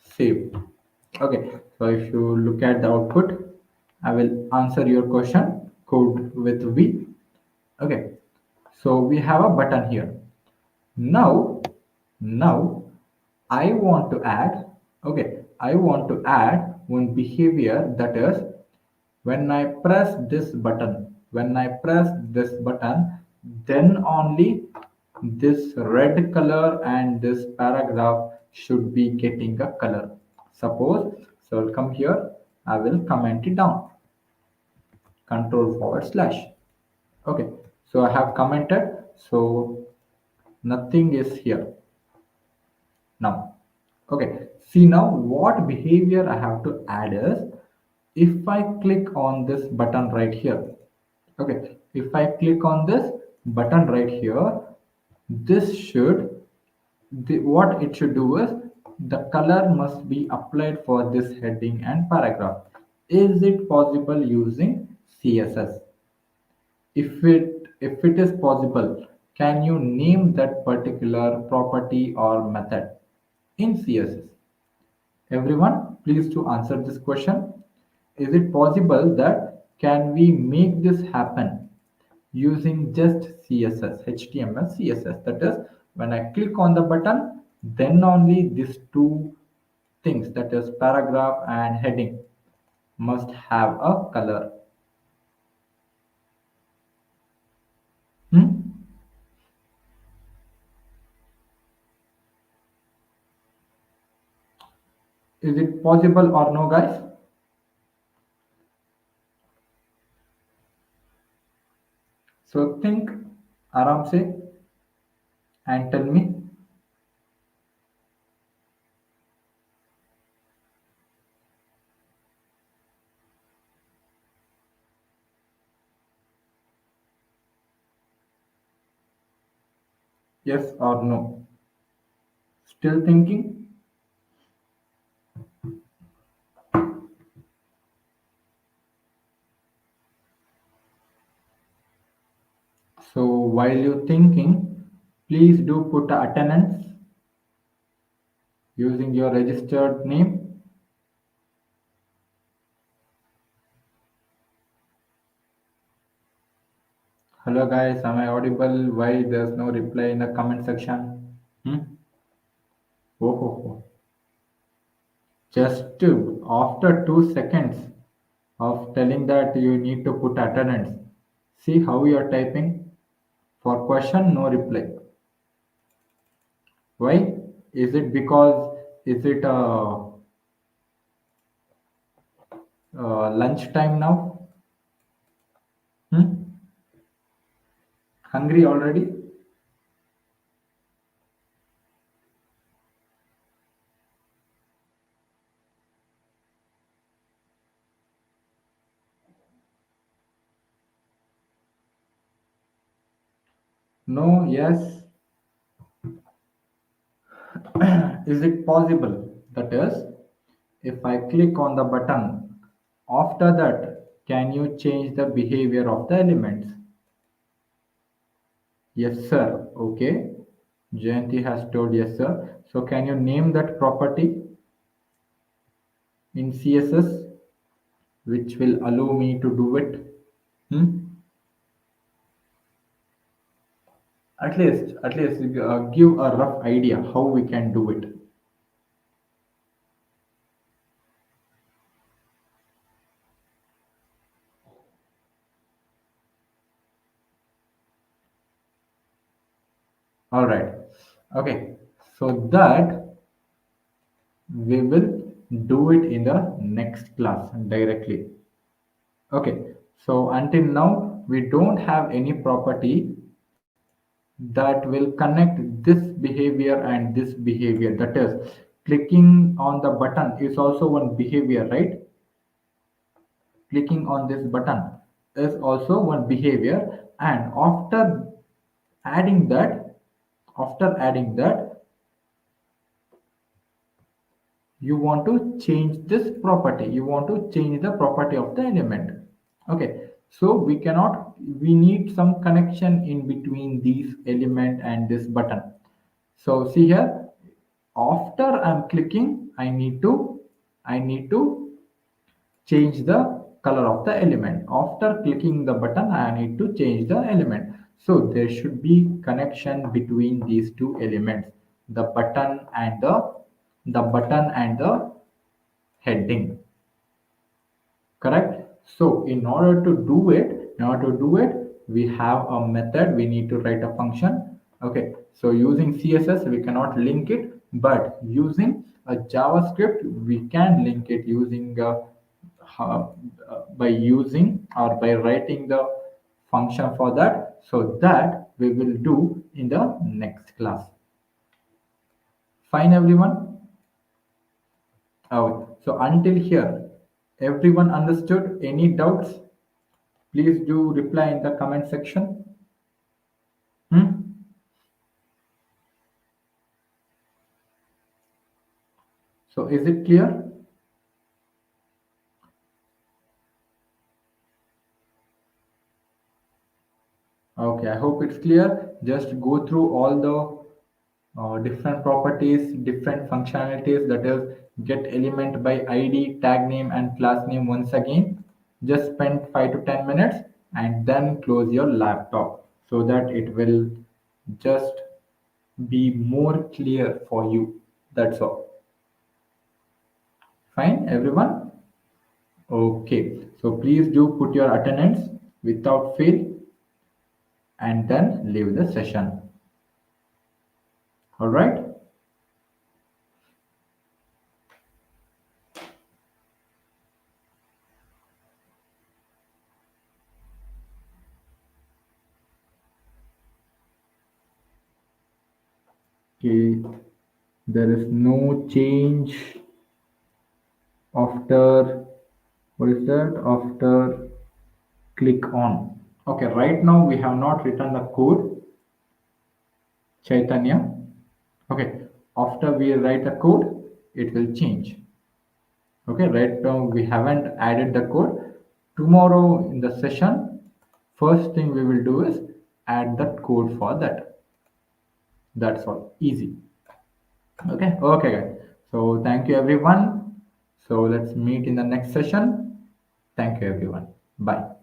save. Okay, so if you look at the output, I will answer your question code with V. Okay, so we have a button here. Now now I want to add, okay, I want to add one behavior, that is when I press this button, when I press this button, then only this red color and this paragraph should be getting a color. Suppose, so I'll come here, I will comment it down, control forward slash. Okay, so I have commented, so nothing is here now. Okay, see now what behavior I have to add is, if I click on this button right here, okay, if I click on this button right here, This should, what it should do is the color must be applied for this heading and paragraph. Is it possible using CSS? If it is possible, can you name that particular property or method in CSS? Everyone, please to answer this question. Is it possible that can we make this happen using just CSS, HTML, CSS? That is, when I click on the button, then only these two things, that is paragraph and heading, must have a color. Hmm? Is it possible or no, guys? So think aram se and tell me yes or no. Still thinking? So while you're thinking, please do put a attendance using your registered name. Hello guys, am I audible? Why there's no reply in the comment section? Hmm? Oh, oh, oh. Just after 2 seconds of telling that you need to put attendance, see how you are typing. For question, no reply. Why? Is it because is it lunchtime now? Hmm? Hungry already? No, yes. Is it possible? That is, if I click on the button, after that, can you change the behavior of the elements? Yes, sir. Okay. Jayanti has told yes, sir. So can you name that property in CSS which will allow me to do it? Hmm? At least give a rough idea how we can do it. All right. Okay. So that we will do it in the next class directly. Okay. So until now, we don't have any property that will connect this behavior and this behavior. That is, clicking on the button is also one behavior, right? Clicking on this button is also one behavior, and adding that after adding that, you want to change this property, you want to change the property of the element. Okay, so we need some connection in between these element and this button. So see here, after I'm clicking, I need to change the color of the element. After clicking the button, I need to change the element. So there should be connection between these two elements, the button and the heading. Correct? So in order to do it, we have a method, we need to write a function. Okay, so using CSS we cannot link it, but using a JavaScript we can link it using uh, by using or by writing the function for that. So that we will do in the next class. Fine, everyone. Oh, so until here, everyone understood? Any doubts? Please do reply in the comment section. Hmm? So is it clear? Okay, I hope it's clear. Just go through all the different properties, different functionalities, that is get element by ID, tag name and class name once again. Just spend 5 to 10 minutes and then close your laptop so that it will just be more clear for you. That's all. Fine, everyone? Okay, so please do put your attendance without fail and then leave the session. All right? Okay, there is no change after, what is that? After click on. Okay, right now we have not written the code, Chaitanya. Okay, after we write the code, it will change. Okay, right now we haven't added the code. Tomorrow in the session, first thing we will do is add that code for that. That's all. Easy. Okay, okay, guys. So thank you everyone. So let's meet in the next session. Thank you everyone. Bye.